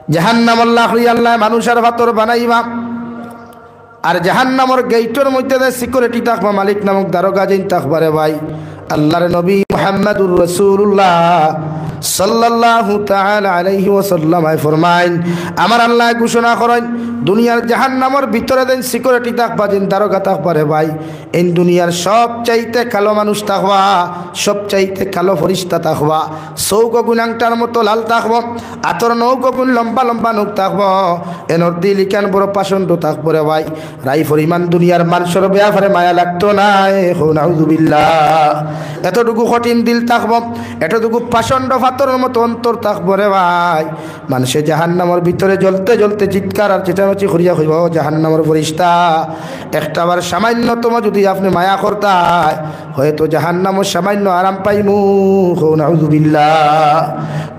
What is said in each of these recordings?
জাহান্নাম আল্লাহ আল্লাহ মানুষের ভাতর বানাইবা আর জাহান্নামের গেটের মধ্যে সিকিউরিটি থাকবা মালিক নামক দারোগা জিন থাকবারে ভাই আল্লাহর নবী মুহাম্মদুর রাসূলুল্লাহ সাল্লাল্লাহু তাআলা আলাইহি ওয়াসাল্লাম ফরমাইন আমার আল্লাহ ঘোষণা করেন দুনিয়ার জাহান্নামের ভিতরে দেন সিকিউরিটি থাকবা জিন দারোগা থাকবারে ভাই এই দুনিয়ার সবচাইতে কালো মানুষ থাকবা সবচাইতে কালো ফেরেশতা থাকবা চৌক গুণাংটার মতো লাল থাকবো আতর নৌক গুণ লম্বা লম্বা নখ থাকবো এনর দিল ইকান বড় পাষণ্ড থাকবরে ভাই রাই পরিমাণ দুনিয়ার মানুষের ব্যাপারে মায়া লাগতো না নাউযুবিল্লাহ এতটুকু কঠিন দিল থাকবো এতটুকু পাষণ্ড পাথরের মতো অন্তর থাকবো রে ভাই মানুষে জাহান্নামের ভিতরে জ্বলতে জ্বলতে চিৎকার আর চেঁচামেচি করিয়া কইব জাহান্নামের ফেরেশতা একটাবার সামান্যতম যদি আপনি মায়া করতায় হয়তো জাহান্নামের সামান্য আরাম পাইমু নাউযুবিল্লাহ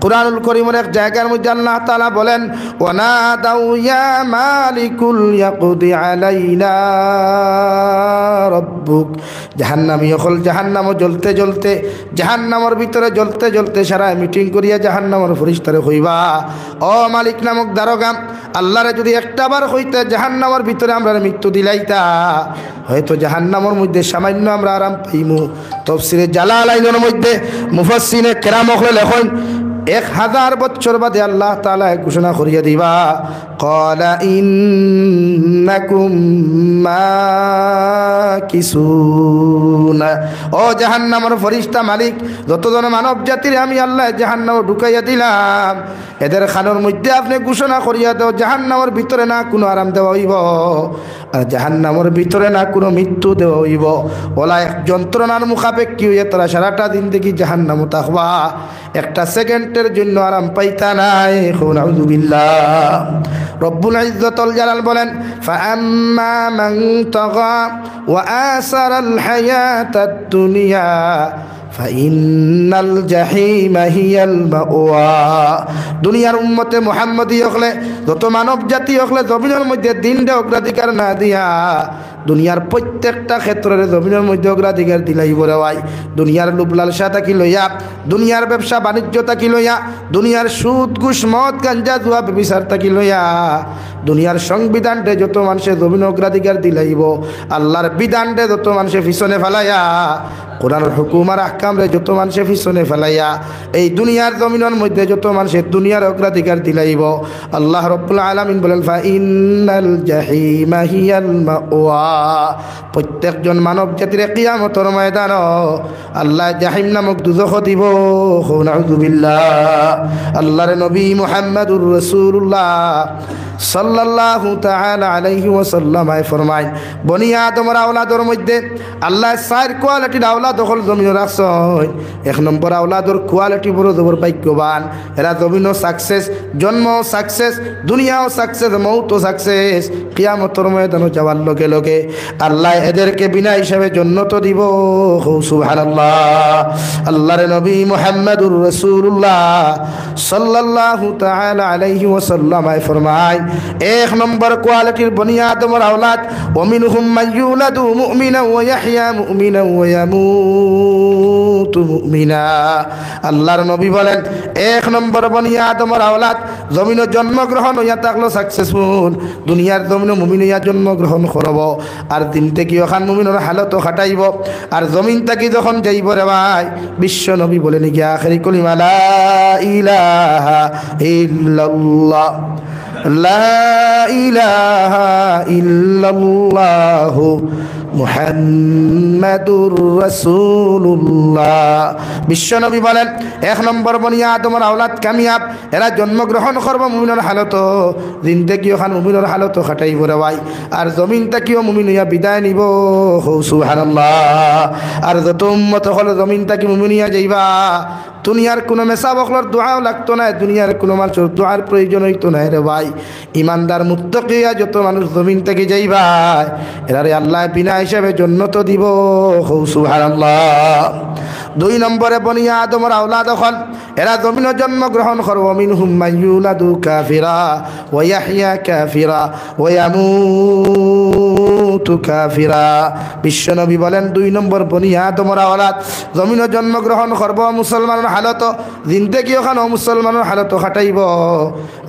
কুরআনুল কারীমের এক জায়গার মধ্যে আল্লাহ তাআলা বলেন ওয়ানাদাউ ইয়া মালিকুল ইয়াকদি আলাইনা রব্বুক জাহান্নামী হল জাহান্নামে জ্বলতে জ্বলতে জাহান্নামের ভিতরে জ্বলতে জ্বলতে সারা মিটিং করিয়া জাহান্নামের ফেরেশতারে কইবা ও মালিক নামক দারোগা আল্লাহরে যদি একটাবার হইতে জাহান্নামের ভিতরে আমরা মৃত্যু দিলাইতা হয়তো জাহান্নামের মধ্যে সামান্য আমরা আরাম পাইমু তাফসীরে জালালাইনের মধ্যে মুফাসসিরে কেরাম লেখেন 1000 বছর বাদে আল্লাহ তাআলা ঘোষণা করিয়া দিবা ক্বালা ইন্নাকুম মাকিসুন ও জাহান্নামের ফেরেশতা মালিক যতজন মানব জাতির আমি আল্লাহ জাহান্নামে ঢুকাইয়া দিলাম এদের খানের মধ্যে আপনি ঘোষণা করিয়া দাও জাহান্নামের ভিতরে না কোনো আরাম দেওয়া হইব আর জাহান্নামের ভিতরে না কোনো মৃত্যু দেওয়া হইব ওলা এক যন্ত্রণার মুখাপেক্ষী হইয়া তারা সারাটা দিন দেখি জাহান্নামে থাকবা একটা সেকেন্ডের জন্য আরাম পাইতা নাই নাউযুবিল্লাহ রব্বুল ইজ্জতুল জালাল বলেন ফাআম্মা মান তাগা ওয়া আসারাল হায়াতাদ দুনিয়া ফাইন্নাল জাহিমা হিয়াল মাওয়া দুনিয়ার উম্মতে মুহাম্মদী হলে যত মানব জাতি হলে জমিনের মধ্যে দিনটা অগ্রাধিকার না দিয়া দুনিয়ার প্রত্যেকটা ক্ষেত্রে জমিনের মধ্যে অগ্রাধিকার দিলাইব রে ভাই দুনিয়ার লোভ লালসা থাকি লইয়া দুনিয়ার ব্যবসা বাণিজ্য থাকি লইয়া দুনিয়ার সুদ ঘুষ মদ গাঞ্জা জুয়া ব্যভিচার থাকি লইয়া দুনিয়ার সংবিধানটে যত মানুষের জমিন অগ্রাধিকার দিলাইব আল্লাহর বিধানটে যত মানুষের পিছনে ফেলাইয়া কোরআনের হুকুম আর আহকামরে যত মানুষের পিছনে ফেলাইয়া এই দুনিয়ার জমিনের মধ্যে যত মানুষের দুনিয়ার অগ্রাধিকার দিলাইব আল্লাহ রাব্বুল আলামিন বলেন ফাইন্নাল জাহিমা হিয়াল মাওয়া প্রত্যেকজন মানব জাতির কিয়ামতের ময়দান আল্লাহ জাহিম নামক দুজখ দিব নাউযুবিল্লাহ আল্লাহর নবী মুহাম্মদুর রাসূলুল্লাহ সাল্লাল্লাহু তাআলা আলাইহি ওয়াসাল্লাম ফরমায় বনি আদমের আওলাদের মধ্যে আল্লাহ 4 কোয়ালিটির আওলাদ হল জমিনে রাখছেন এক নম্বর আওলাদের কোয়ালিটি বড় জবর ভাগ্যবান এরা জমিনও সাকসেস জন্ম সাকসেস দুনিয়াও সাকসেস মৌতও সাকসেস কিয়ামতের ময়দানে যাওয়ার লগে লগে আল্লাহ এদেরকে বিনা হিসাবে জান্নাত দিব সুবহানাল্লাহ আল্লাহর নবী মুহাম্মদুর রাসূলুল্লাহ সাল্লাল্লাহু তাআলা আলাইহি ওয়াসাল্লাম ফরমায় এক নম্বর কোয়ালিটির বনি আদমের আওলাদ ওমিনহুম মাইয়ুলাদু মুমিনা ওয়া ইয়াহইয়া মুমিনা ওয়া ইয়ামুতু মুমিনা আল্লাহর নবী বলেন এক নম্বর বনি আদমের আওলাদ জমিনে জন্মগ্রহণ হইয়া থাকলো সাকসেসফুল দুনিয়ার জমিনে মুমিন হইয়া জন্মগ্রহণ করব আর দিন থেকে ওখান মুমিনের হালত খাটাইব আর জমিন থেকে যখন যাইব রে ভাই বিশ্ব নবী বলেন কি আখেরি কলিমা লা ইলাহা ইল্লাল্লাহ লা ইলাহা ইল্লাল্লাহু মুহাম্মাদুর রাসূলুল্লাহ বিশ্বনবী বলেন এক নম্বর বনি আদমের আওলাদ কামিয়াব এরা জন্মগ্রহণ করব মুমিনের হালত জিন্দেগি ওখান মুমিনের হালত খাটাইব রে ভাই আর জমিন তাকিও মুমিন হইয়া বিদায় নিব সুবহানাল্লাহ আর যত উম্মত হল জমিন তাকি মুমিন হইয়া যাইবা দুনিয়ার কোনো মেসাবকলর দোয়াও লাগতো না দুনিয়ার কোনো মানুষের দোয়ার প্রয়োজন হইতো না রে ভাই ইমানদার মুত্তাকিয়া যত মানুষ জমিন থেকে যাইবা এরারে আল্লাহ বিনা হিসাবে জান্নাত দিব সুবহানাল্লাহ দুই নম্বরে বনি আদমের আওলাদ হল এরা জমিনে জন্মগ্রহণ করব মিনহুম মাইয়ুলাদু কাফিরা ওয়া ইয়াহইয়া কাফিরা ওয়া ইয়ামুতু কাফিরা বিশ্বনবী বলেন দুই নম্বর বনি আদমের আওলাদ জমিনে জন্মগ্রহণ করব মুসলমানের হালত জিন্দেগি ওখানে মুসলমানের হালত খাটাইব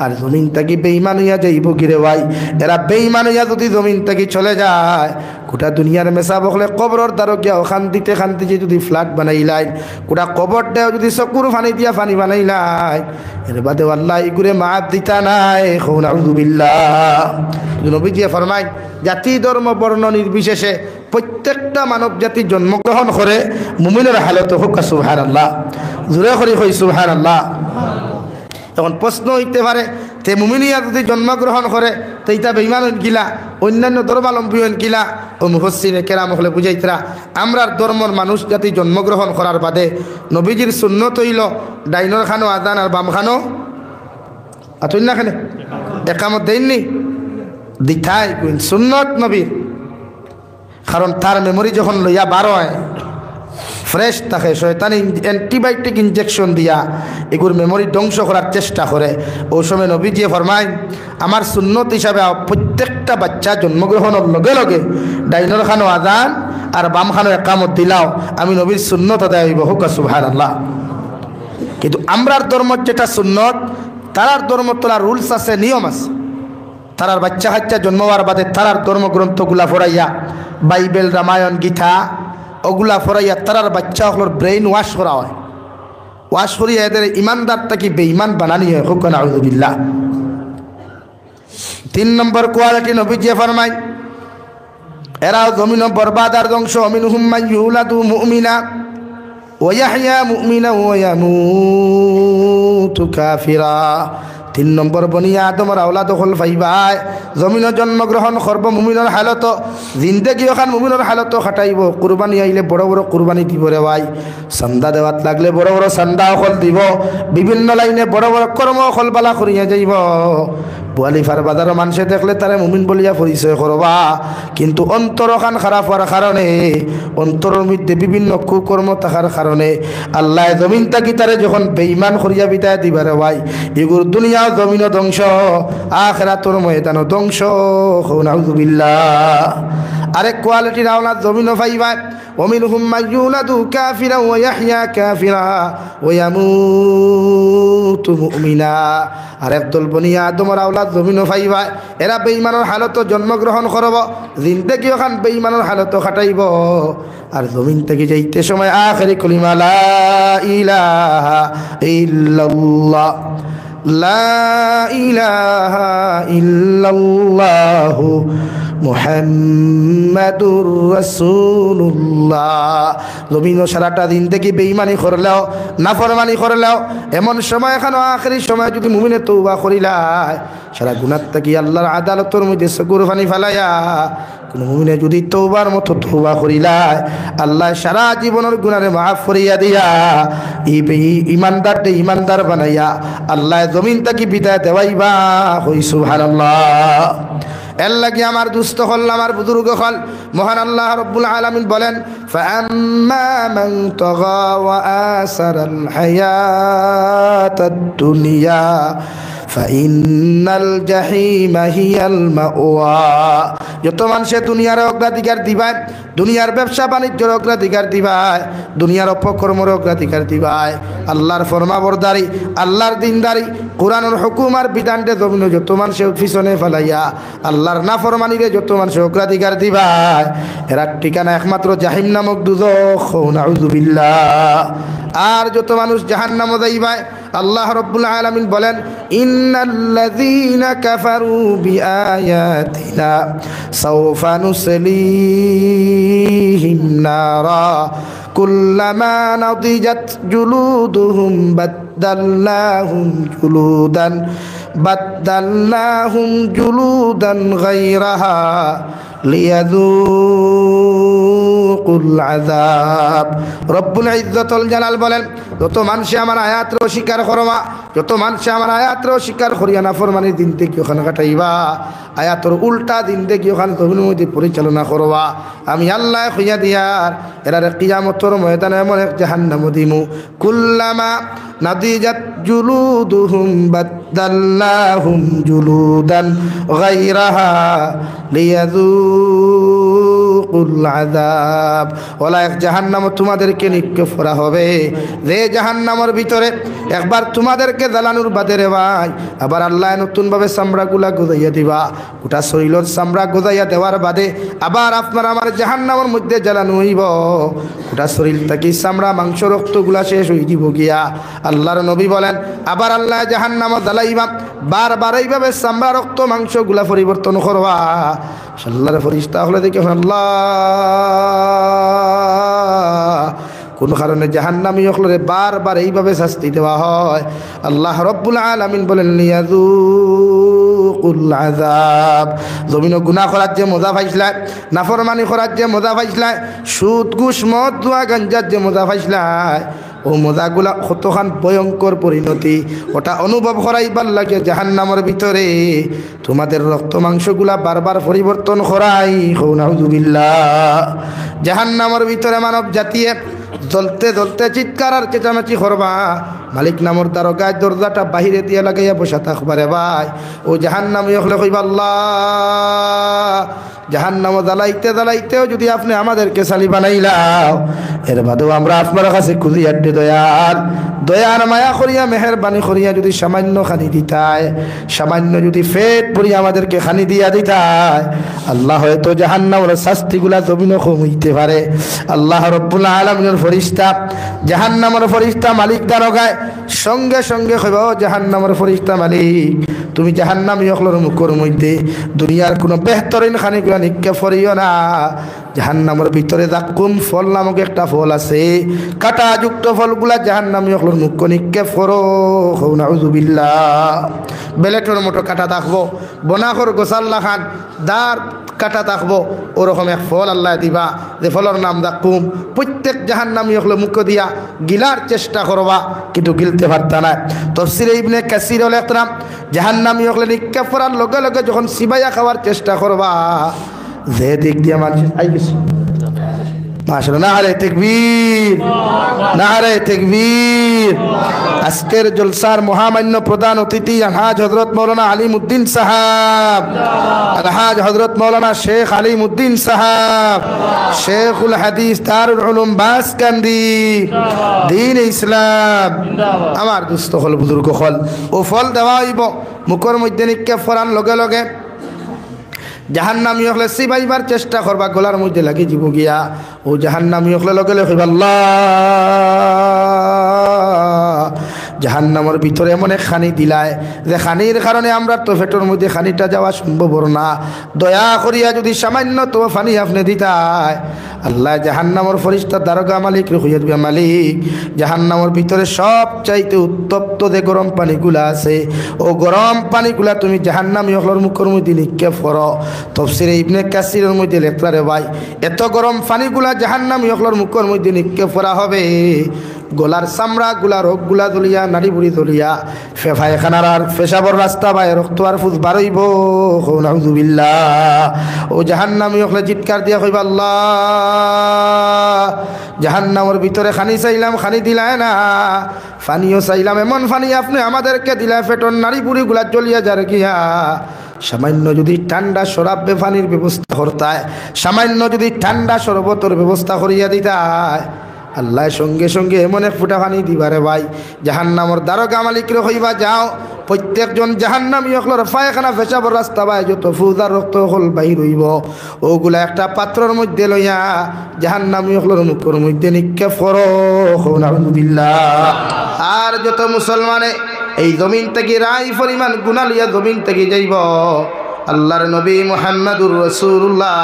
আর জমিন থেকে বেঈমান হইয়া যাইব গিরে ভাই। এরা বেঈমান হইয়া যদি জমিন থেকে চলে যায়, গোটা দুনিয়ার মেসা বকলে কবরের দ্বারা গিয়া খান্তিতে খান্তিতে যদি ফ্ল্যাট বানাইলাই, গোটা কবর দেও যদি চকুর ফানি দিয়া ফানি বানাইলাই, এর বাদে আল্লাহ ইগুরে মাফ দিতা নাই। নাউযুবিল্লাহ। নবীজি ফরমায় জাতি ধর্ম বর্ণ নির্বিশেষে প্রত্যেকটা মানব জাতি জন্মগ্রহণ করে মুমিনের হালত হোক সুবহানাল্লাহ। জোরে করে কই সুবহানাল্লাহ। তখন প্রশ্ন হইতে পারে তে মুমিনিয়া যদি জন্মগ্রহণ করে তো ইতা বেঈমান গিলা, অন্যান্য ধর্মাবলম্বী গিলা। ও মুফাসসিরে কেরাম হলে বুঝাইতরা আমরার ধর্মর মানুষ জাতি জন্মগ্রহণ করার বাদে নবীজির সুন্নত হইল ডাইনর খানো আজান আর বাম খানো আতুন না খানে একামত দেননি দিথাই সুন্নত নবীর। কারণ তার মেমোরি যখন লইয়া বার হয় ফ্রেশ থাকে, শয়তানি অ্যান্টিবায়োটিক ইনজেকশন দিয়া এগুর মেমোরি ধ্বংস করার চেষ্টা করে। ওই সময় নবীজি ফরমায় আমার সুন্নত হিসাবে প্রত্যেকটা বাচ্চা জন্মগ্রহণের লগে লগে ডাইনর খানো আজান আর বাম খানো একামত দিলাও, আমি নবীর সুন্নত আদায় হইব হোক সুবহানাল্লাহ। কিন্তু আমরার ধর্মর যেটা সুন্নত, তারার ধর্ম তোলার রুলস আছে, নিয়ম আছে। তারার বাচ্চা কাচ্চা জন্ম হওয়ার বাদে তারার ধর্মগ্রন্থগুলা ফরাইয়া বাইবেল রামায়ণ গীতা ওগুলা ফরাইয়া তারার বাচ্চা হলোর ব্রেইন ওয়াশ করা হয়। ওয়াশ করিয়া এদের ইমানদারটা কি বেঈমান বানানি হয় হোক নাউযুবিল্লাহ। 3 নম্বর কোয়ালিটি নবীজি ফরমায় এরাও জমিন বরবাদ আর ধ্বংস। মিনহুম মান ইউলাদু মুমিনা ওয়া ইয়াহইয়া মুমিনা ওয়া ইয়ামুতু কাফিরা। 3 নম্বর বনি আদমর আওলাদ হল ভাইবাই জমিন জন্মগ্রহণ করব মুমিনের হালত, জিন্দেগি ওখান মুমিনের হালত খাটাইব। কুরবানি আইলে বড় বড় কুরবানি দিব রে ভাই, চান্দা দেওয়াত লাগলে বড় বড় চান্দা হল দিব, বিভিন্ন লাইনে বড় বড় কর্ম হল বালা করিয়া যাইব। বুয়ালিফার বাজারের মানুষে দেখলে তারে মুমিন বলিয়া পরিচয় করবা, কিন্তু অন্তর খান খারাপ হওয়ার কারণে, অন্তরের মধ্যে বিভিন্ন কুকর্ম থাকার কারণে আল্লাহ জমিন থাকি তারে যখন বেঈমান করিয়া বিদায় দিবারে ভাই, এগুর দুনিয়া জমিন ধ্বংস, আখিরাতের ময়দান ধ্বংস। নাউযুবিল্লাহ। আরেক কোয়ালিটির আওলাদ জমিন পাইবা। ওমিনহুম মান ইউলাদু কাফিরা ওয়া ইয়াহইয়া কাফিরা ওয়া ইয়ামুতু মুমিনা। আরেক দল বনি আদমর আওলাদ জমিন পাইবা, এরা বেঈমানের হালত জন্মগ্রহণ করব, জিন্দেগি ওখান বেঈমানের হালত খাটাইব, আর জমিন থেকে যাইতে সময় আখিরি কলিমা লা ইলাহা ইল্লাল্লাহ লা ইলাহা ইল্লাল্লাহু মুহাম্মাদুর রাসূলুল্লাহ। জমিন সারাটা দিন থেকে বেঈমানি করলেও নাফরমানি করলেও এমন সময় এখানে আখেরি সময় যদি মুমিনে তওবা করিলায়, সারা গুনাহ থেকে আল্লাহর আদালতের মধ্যে চকুর পানি ফেলাইয়া কোন মুমিনে যদি তওবার মতো তওবা করিলায়, আল্লাহ সারা জীবনের গুনাহে মাফ করিয়া দিয়া ইমানদারকে ইমানদার বানাইয়া আল্লাহ জমিন থেকে বিদায় দেওয়াইবা। হই সুবহানাল্লাহ। এর লাগি আমার দুস্থ হল, আমার বুজুর্গ হল, মহান আল্লাহ রব্বুল আলামিন বলেন ফাআম্মা মান তাগা ওয়া আসারাল হায়াতাদ দুনিয়া ফাইন্নাল জাহিমা হিয়াল মাওয়া। যত মানুষে দুনিয়ার অগ্রাধিকার দিবায়, দুনিয়ার ব্যবসা বাণিজ্যের অগ্রাধিকার দিবায়, দুনিয়ার অপকর্মের অগ্রাধিকার দিবায়, আল্লাহর ফরমাবরদারি, আল্লাহর দিনদারি, কোরআনের হুকুম আর বিধানকে জমিন যত মানুষে পিছনে ফেলাইয়া আল্লাহর নাফরমানিরে যত মানুষে অগ্রাধিকার দিবায়, এরা ঠিকানা একমাত্র জাহিম নামক দুজখ। নাউযুবিল্লাহ। আর যত মানুষ জাহান্নামে যাইবায়, আল্লাহ রব্বুল আলামিন বলেন ইন্নাল্লাযীনা কাফারু বিআয়াতিনা সাওফা নুসলিহিম নারা কুল্লামা নাদিজাত জুলুদুহুম বাদদালনাহুম জুলুদান গায়রাহা লিয়াযুকুল আযাব। রব্বুল ইজ্জতুল জালাল বলেন যত মানুষে আমার আয়াতরে অস্বীকার করবা, যত মানুষে আমার আয়াতরে অস্বীকার করিয়া নাফরমানি দিন থেকে ওখানে কাটাইবা, আয়াতর উল্টা দিন থেকে ওখানে জমিনের মধ্যে পরিচালনা করবা, আমি আল্লাহ হইয়া দিয়ার এরারে কিয়ামতের ময়দানে এমন এক জাহান্নাম দিমু কুল্লামা নাদিজাত জুলুদুহুম বাদদালনাহুম জুলুদান গায়রাহা লিয়াযু লিয়াযুকুল আযাব ওলা এক জাহান্নাম তোমাদেরকে নিক্ষেপ করা হবে যে জাহান্নামের ভিতরে একবার তোমাদেরকে জ্বালানোর বাদে রে ভাই আবার আল্লাহ নতুনভাবে চামড়াগুলা গজাইয়া দিবা গোটা শরীরের চামড়া গজাইয়া দেওয়ার বাদে আবার আপনার আমার জাহান্নামের মধ্যে জ্বালানো হইব গোটা শরীর থেকে চামড়া মাংস রক্তগুলা শেষ হয়ে দিব গিয়া আল্লাহর নবী বলেন আবার আল্লাহ জাহান্নামে জ্বালাইবা বারবার এইভাবে চামড়া রক্ত মাংসগুলা পরিবর্তন করবা আল্লাহর ফেরেশতা হলে দেখে আল্লাহ কোন কারণে জাহান্নামী হলে বারবার এইভাবে শাস্তি দেওয়া হয় আল্লাহ রব্বুল আলামিন বলেন লিয়াযুকুল আযাব জমিন গুনাহ করার যে মজা পাইছিলা নাফরমানি করার যে মজা পাইছিলা সুদ ঘুষ মদ জুয়া গাঞ্জার যে মজা পাইছিলা ও মজাগুলা কতখান ভয়ঙ্কর পরিণতি ওটা অনুভব করাইবার লাগে জাহান্নামের ভিতরে তোমাদের রক্ত মাংসগুলা বারবার পরিবর্তন করাই নাউযুবিল্লাহ জাহান্নামের ভিতরে মানব জাতিয়ে জ্বলতে জ্বলতে চিৎকার আর চেঁচামেচি করবা মালিক নামর দারোগায় দরজাটা বাহিরে দিয়ে লাগাইয়া বসা থাকবারে ভাই ও জাহান্নামী হলে কইবা আল্লাহ জাহান্নাম জ্বালাইতে জ্বালাইতেও যদি আপনি আমাদেরকে সালি বানাইলাও এর বাদেও আমরা আপনার কাছে খুঁজি আড্ডে দয়ার মায়া করিয়া মেহেরবানি করিয়া যদি সামান্য খানি দিতায় সামান্য যদি ফেট পরি আমাদেরকে খানি দিয়া দিতায় আল্লাহ হয়তো জাহান্নামের শাস্তিগুলা জমিন কম হইতে পারে আল্লাহ রব্বুল আলামিনের ফেরেশতা জাহান্নামের ফেরেশতা মালিক দারোগায় সঙ্গে সঙ্গে কইবা ও জাহান্নামের ফেরেশতা মালিক তুমি জাহান্নামী হলর মুখের মধ্যে দুনিয়ার কোনো বেহতরিন খানিগুলা নিক্ষেপ করিও না জাহান্নামের ভিতরে জাকুম ফল নামক একটা ফল আছে কাঁটাযুক্ত ফলগুলা জাহান্নামী হলর মুখ নিক্ষেপ করো নাউযুবিল্লাহ বেলেটর মতো কাটা থাকবো বনাকর গোসাল্লা খান দার কাটা থাকবো ওরকম এক ফল আল্লাহ দিবা যে ফলের নাম জাকুম প্রত্যেক জাহান্নামী হলে মুখ দিয়া গিলার চেষ্টা করবা কিন্তু গিলতে পারতা না তাফসীরে ইবনে কাসির লিখতাম জাহান্নামী হলে নিক্ষেপ করার লগে লগে যখন সিবাইয়া খাওয়ার চেষ্টা করবা যে দিক দিয়ে মানুষ আই গেছে মাশাআল্লাহ নারে তাকবীর নারে তাকবীর আজকের জলসার মহামান্য প্রধান অতিথি আলহাজ হযরত মাওলানা আলিমউদ্দিন সাহেব আলহাজ হযরত মাওলানা শেখ আলিমউদ্দিন সাহেব শেখুল হাদিস দারুল উলুম বাসকান্দি দ্বীন ইসলাম আমার দোস্ত হল বুজুর্গ হল ও ফল দেওয়া হইব মুখের মধ্যে নিক্ষেপ করার লগে লগে জাহান্নামী হলে সিবাইবার চেষ্টা করবা গলার মধ্যে লাগি যাব গিয়া ও জাহান্নামী হলে লগে লগে আল্লাহ জাহান্নামের ভিতরে এমন এক খানি দিলায় যে খানির কারণে আমরা তো পেটের মধ্যে খানিটা যাওয়া সম্ভব না দয়া করিয়া যদি সামান্য তো পানি আপনি দিতায় আল্লাহ জাহান্নামের ফেরেশতা দারোগা মালিক রহিয়া দিবে মালিক জাহান্নামের ভিতরে সব চাইতে উত্তপ্ত যে গরম পানিগুলা আছে ও গরম পানিগুলা তুমি জাহান্নামী হলর মুখের মধ্যে নিক্ষেপ করো তাফসীরে ইবনে কাসিরের মধ্যে লেখা রে ভাই এত গরম পানিগুলা জাহান্নামী হলর মুখের মধ্যে নিক্ষেপ করা হবে গলার চামড়া গুলা রোগ গুলা দলিয়া নাড়ি বুড়ি দলিয়া পায়খানার আর পেশাবর রাস্তা বাই রক্ত আর ফুস বারইব নাউযুবিল্লাহ ও জাহান্নামী হলে চিৎকার দিয়া কইবা আল্লাহ জাহান্নামের ভিতরে খানি চাইলাম খানি দিলায় না পানিও চাইলাম এমন পানি আপনি আমাদেরকে দিলা পেটর নাড়ি বুড়ি গুলা জ্বলিয়া যার গিয়া সামান্য যদি ঠান্ডা শরাব পানির ব্যবস্থা করতায় সামান্য যদি ঠান্ডা শরবতের ব্যবস্থা করিয়া দিতায় আল্লাহ সঙ্গে সঙ্গে এমন এক ফুটা পানি দিবারে ভাই জাহান্নামের দারোগা মালিকরে কইবা যাও প্রত্যেকজন জাহান্নামী হলর পায়খানা পেশাবর রাস্তা বাই যত ফুজার রক্ত হল বাহির হইব ওগুলা একটা পাত্রর মধ্যে লইয়া জাহান্নামী হলর মুখের মধ্যে নিক্ষেপ করো নাউযুবিল্লাহ আর যত মুসলমানে এই জমিন থেকে রাই পরিমাণ গুনাহ লইয়া জমিন থেকে যাইব আল্লাহর নবী মুহাম্মদুর রাসূলুল্লাহ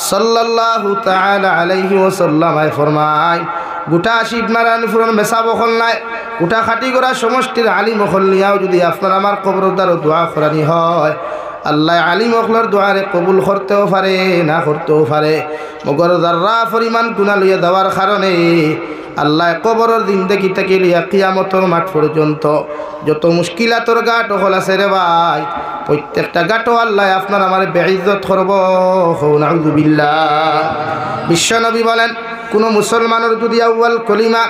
সাল্লাল্লাহু তাআলা আলাইহি ওয়াসাল্লাম ফরমায় গোটা শিব নারায়ণ ফুরন মেসা বখল নাই গোটা খাটি করা সমষ্টির আলিম মখল নিয়াও যদি আপনার আমার কবরের দ্বারা দোয়া করানি হয় আল্লাহ আলিম মখলর দোয়ারে কবুল করতেও পারে না করতেও পারে মগর যারা পরিমাণ গুনাহ লইয়া দেওয়ার কারণে আল্লাহ কবরের জিন্দেগি থেকে লিয়া কিয়ামতের মাঠ পর্যন্ত যত মুশকিলাতর গাট হল আছে রে ভাই প্রত্যেকটা গাটো আল্লাহ আপনার আমার বেইজ্জত করব নাউযুবিল্লাহ বিশ্বনবী বলেন কোন মুসলমানের যদি আউয়াল কলিমা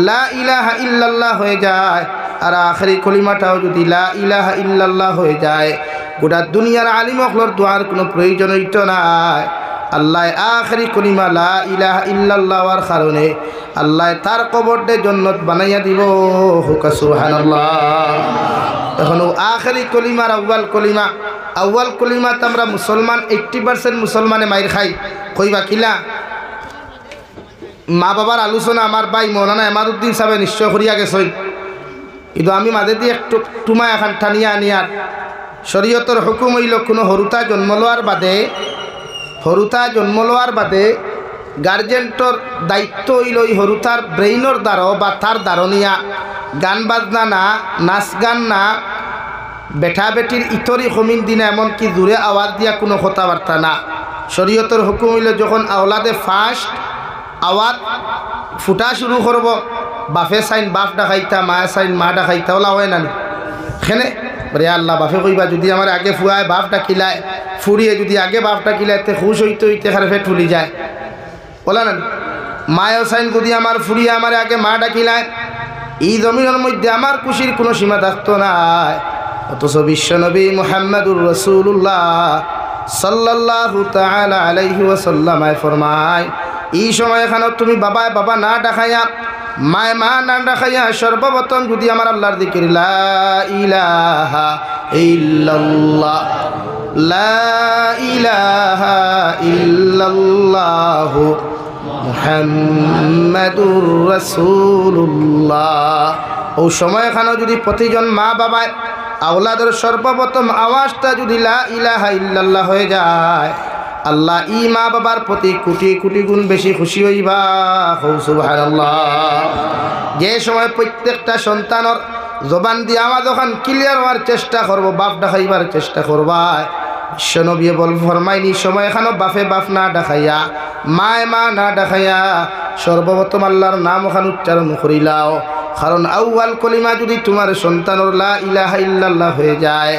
লা ইলাহা ইল্লাল্লাহ হয়ে যায় আর আখেরি কলিমাটাও যদি লা ইলাহা ইল্লাল্লাহ হয়ে যায় গোটা দুনিয়ার আলিম হলর দোয়ার কোনো প্রয়োজন হইতো না আল্লাহ আখরি কলিমা লা ইলাহা ইল্লাল্লাহর কারণে আল্লাহ তার কবরতে জান্নাত বানাইয়া দিব হুকা সুবহানাল্লাহ। এখন আখরি কলিমার আউয়াল কলিমাত আমরা মুসলমান 80% মুসলমানে মাইর খাই কইবা কিলা মা বাবার আলোচনা আমার ভাই মৌলানা এমারুদ্দিন সাহেব নিশ্চয় করিয়া গেছই, কিন্তু আমি মাঝে দিয়ে একটু টুমা এখন টানিয়া আনিয়ার শরীয়তর হুকুম হইল কোনো হরুতা জন্ম লওয়ার বাদে গার্জেন্টর দায়িত্ব হইল ওই হরুতার ব্রেইনর দ্বারা বা তার দ্বারনিয়া গান বাজনা না, নাচ গান না, বেঠা বেটির ইতরি কমিন দিনা এমনকি জোরে আওয়াজ দিয়া কোনো কথাবার্তা না। শরীয়তর হুকুম হইল যখন আওলাদে ফার্স্ট আওয়াজ ফুটা শুরু করব, বাফে সাইন বাপ ডাকাইতা, মায়ে সাইন মা ডাকাইতা, ওলা হয় না খেনে রে আল্লাহ বাফে কইবা যদি আমার আগে ফুয়ায় বাপ ডাকিলায়, ফুরিয়ে যদি আগে বাপ ডাকিলায় তে খুশ হইতে হইতে খারে ফেট ফুলি যায়, বলা না মায়ের সাইন যদি আমার ফুরিয়ে আমার আগে মা ডাকিলায়, এই জমিনের মধ্যে আমার খুশির কোনো সীমা থাকতো না। অথচ বিশ্বনবী মুহাম্মদুর রাসূলুল্লাহ সাল্লাল্লাহু তাআলা আলাইহি ওয়াসাল্লাম ফরমায় এই সময় এখানে তুমি বাবা না ডাকাইয়া, মায় মা না ডাকাইয়া সর্বপ্রথম যদি আমার আল্লাহর যিকির লা ইলাহা ইল্লাল্লাহ লা ইলাহা ইল্লাল্লাহ মুহাম্মাদুর রাসূলুল্লাহ, ও সময় এখানে যদি প্রতিজন মা বাবায় আওলাদের সর্বপ্রথম আওয়াজটা যদি লা ইলাহা ইল্লাল্লাহ হয়ে যায়, আল্লাহ ই মা বাবার প্রতি কোটি কোটি গুণ বেশি খুশি হইবা সুবহানাল্লাহ। যে সময় প্রত্যেকটা সন্তানের জবান দিয়ে আওয়াজ ওখান ক্লিয়ার হওয়ার চেষ্টা করবো, বাপ ডাকাইবার চেষ্টা করবা, বিশ্বনবী ফরমাইনি সময় এখানে বাপে বাপ না ডাকাইয়া, মায় মা না ডাকাইয়া সর্বপ্রথম আল্লাহর নাম ওখানে উচ্চারণ করিলাও। কারণ আউয়াল কলিমা যদি তোমার সন্তানের লা ইলাহা ইল্লাল্লাহ হয়ে যায়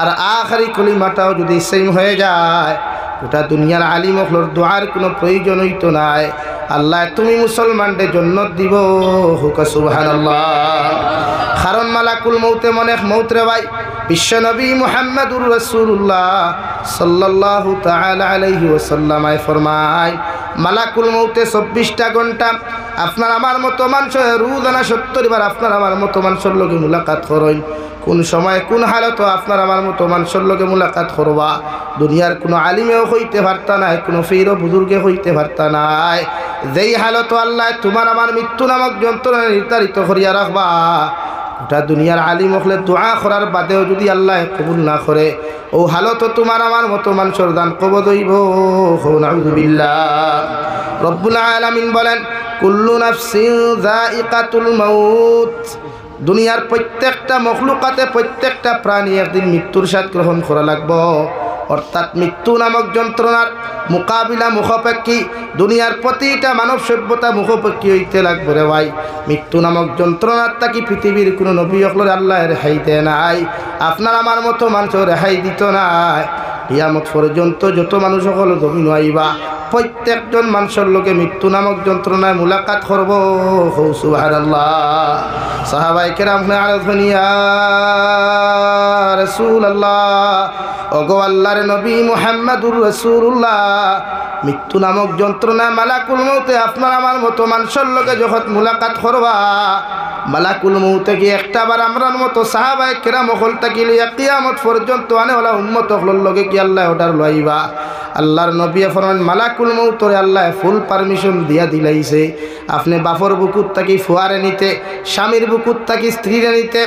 আর আখরি কলিমাটাও যদি সেম হয়ে যায়, গোটা দুনিয়ার আলিম হলোর দোয়ার কোনো প্রয়োজন হইতো নাই। আল্লাহ তুমি মুসলমানদের জান্নাত দিব হুকা সুবহানাল্লাহ। কারণ মালাকুল মৌতে মৌত রে ভাই, বিশ্বনবী মুহাম্মদুর রাসূলুল্লাহ সাল্লাল্লাহু তাআলা আলাইহি ওয়াসাল্লাম ফরমায় মালাকুল মৌতে 24টা ঘন্টা আপনার আমার মতো মানুষের রোজানা 70 বার আপনার আমার মতো মানুষের লগে মুলাকাত করেন। কোন সময় কোন হালত আপনার আমার মতো মানুষের লগে মুলাকাত করবা, দুনিয়ার কোনো আলিমেও হইতে পারতা নাই, কোনো ফিরও বুজুর্গে হইতে পারতা নাই। যেই হালত আল্লাহ তোমার আমার মৃত্যু নামক যন্ত্রণা নির্ধারিত করিয়া রাখবা, ওটা দুনিয়ার আলিম হলে দোয়া করার বাদেও যদি আল্লাহ কবুল না করে, ও হালত তোমার আমার মতো মানুষের দান কবদ হইব নাউযুবিল্লাহ। রব্বুল আলামিন বলেন কুল্লু নাফসিন যায়িকাতুল মাউত, দুনিয়ার প্রত্যেকটা মখলুকাতে প্রত্যেকটা প্রাণী একদিন মৃত্যুর স্বাদ গ্রহণ করা লাগবে। অর্থাৎ মৃত্যু নামক যন্ত্রণার মোকাবিলা মুখাপেক্ষী দুনিয়ার প্রতিটা মানব সভ্যতা মুখাপেক্ষী হইতে লাগবে রে ভাই। মৃত্যু নামক যন্ত্রণার তাকি পৃথিবীর কোনো নবী হকলের আল্লাহ রেহাই দেয় নাই, আপনার আমার মতো মানুষ রেহাই দিত নাই। কিয়ামত পর্যন্ত যত মানুষ সকল জমিন আইবা প্রত্যেকজন মানুষের লোকে মৃত্যু নামক যন্ত্রণায় মুলাকাত করব সুবহানাল্লাহ। সাহাবায়ে কেরাম আরাধনা ইয়া রাসূলুল্লাহ, ওগো আল্লাহর নবী মুহাম্মদুর রাসূলুল্লাহ, মৃত্যু নামক যন্ত্রণা মালাকুল মউতে আপনার আমার মতো মানুষের লোকে যখন মুলাকাত করবা, মালাকুল মউতে কি একটাবার আমরার মতো সাহাবায়ে কেরাম হল তাকিলে কিয়ামত পর্যন্ত আনেওয়ালা উম্মত হলর লগে কি আল্লাহ অর্ডার লইবা। আল্লাহর নবী ফরমান মালাকুল মউতরে আল্লাহ ফুল পারমিশন দিয়া দিলাইছে, আপনি বাপর বুকুত তাকি ফুয়ারে নিতে, স্বামীর বুকুত তাকি স্ত্রীরে নিতে,